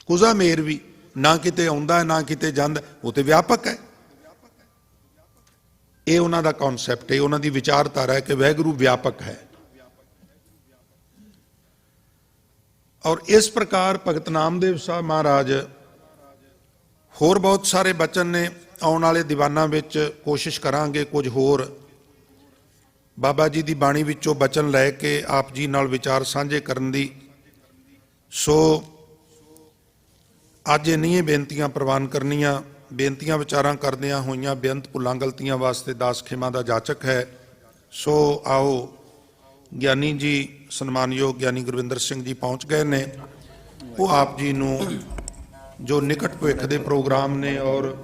ਕੁਜ਼ਾ ਮੇਰਵੀ ਨਾ ਕਿਤੇ ਆਉਂਦਾ ਹੈ ਨਾ ਕਿਤੇ ਜਾਂਦਾ, ਉਹ ਤੇ ਵਿਆਪਕ ਹੈ। ਇਹ ਉਹਨਾਂ ਦਾ ਕਨਸੈਪਟ ਹੈ, ਉਹਨਾਂ ਦੀ ਵਿਚਾਰਧਾਰਾ ਹੈ ਕਿ ਵਾਹਿਗੁਰੂ ਵਿਆਪਕ ਹੈ। ਔਰ ਇਸ ਪ੍ਰਕਾਰ ਭਗਤ ਨਾਮਦੇਵ ਸਾਹਿਬ ਮਹਾਰਾਜ, ਹੋਰ ਬਹੁਤ ਸਾਰੇ ਬਚਨ ਨੇ, ਆਉਣ ਵਾਲੇ ਦੀਵਾਨਾਂ ਵਿੱਚ ਕੋਸ਼ਿਸ਼ ਕਰਾਂਗੇ ਕੁਝ ਹੋਰ ਬਾਬਾ ਜੀ ਦੀ ਬਾਣੀ ਵਿੱਚੋਂ ਬਚਨ ਲੈ ਕੇ ਆਪ ਜੀ ਨਾਲ ਵਿਚਾਰ ਸਾਂਝੇ ਕਰਨ ਦੀ। ਸੋ ਅੱਜ ਇੰਨੀਆਂ ਬੇਨਤੀਆਂ ਪ੍ਰਵਾਨ ਕਰਨੀਆਂ, ਬੇਨਤੀਆਂ ਵਿਚਾਰਾਂ ਕਰਦਿਆਂ ਹੋਈਆਂ ਬੇਅੰਤ ਭੁੱਲਾਂ ਗਲਤੀਆਂ ਵਾਸਤੇ ਦਾਸ ਖਿਮਾ ਦਾ ਜਾਚਕ ਹੈ। ਸੋ ਆਓ ਗਿਆਨੀ ਜੀ, ਸਨਮਾਨਯੋਗ ਗਿਆਨੀ ਗੁਰਵਿੰਦਰ ਸਿੰਘ ਜੀ ਪਹੁੰਚ ਗਏ ਨੇ, ਉਹ ਆਪ ਜੀ ਨੂੰ ਜੋ ਨਿਕਟ ਭਵਿੱਖ ਦੇ ਪ੍ਰੋਗਰਾਮ ਨੇ ਔਰ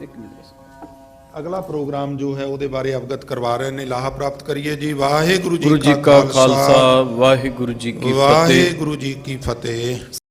ਅਗਲਾ ਪ੍ਰੋਗਰਾਮ ਜੋ ਹੈ ਉਹਦੇ ਬਾਰੇ ਅਵਗਤ ਕਰਵਾ ਰਹੇ ਨੇ। ਲਾਹਾ ਪ੍ਰਾਪਤ ਕਰੀਏ ਜੀ। ਵਾਹਿਗੁਰੂ ਜੀ ਕਾ ਖਾਲਸਾ, ਵਾਹਿਗੁਰੂ ਜੀ ਕੀ ਫਤਿਹ।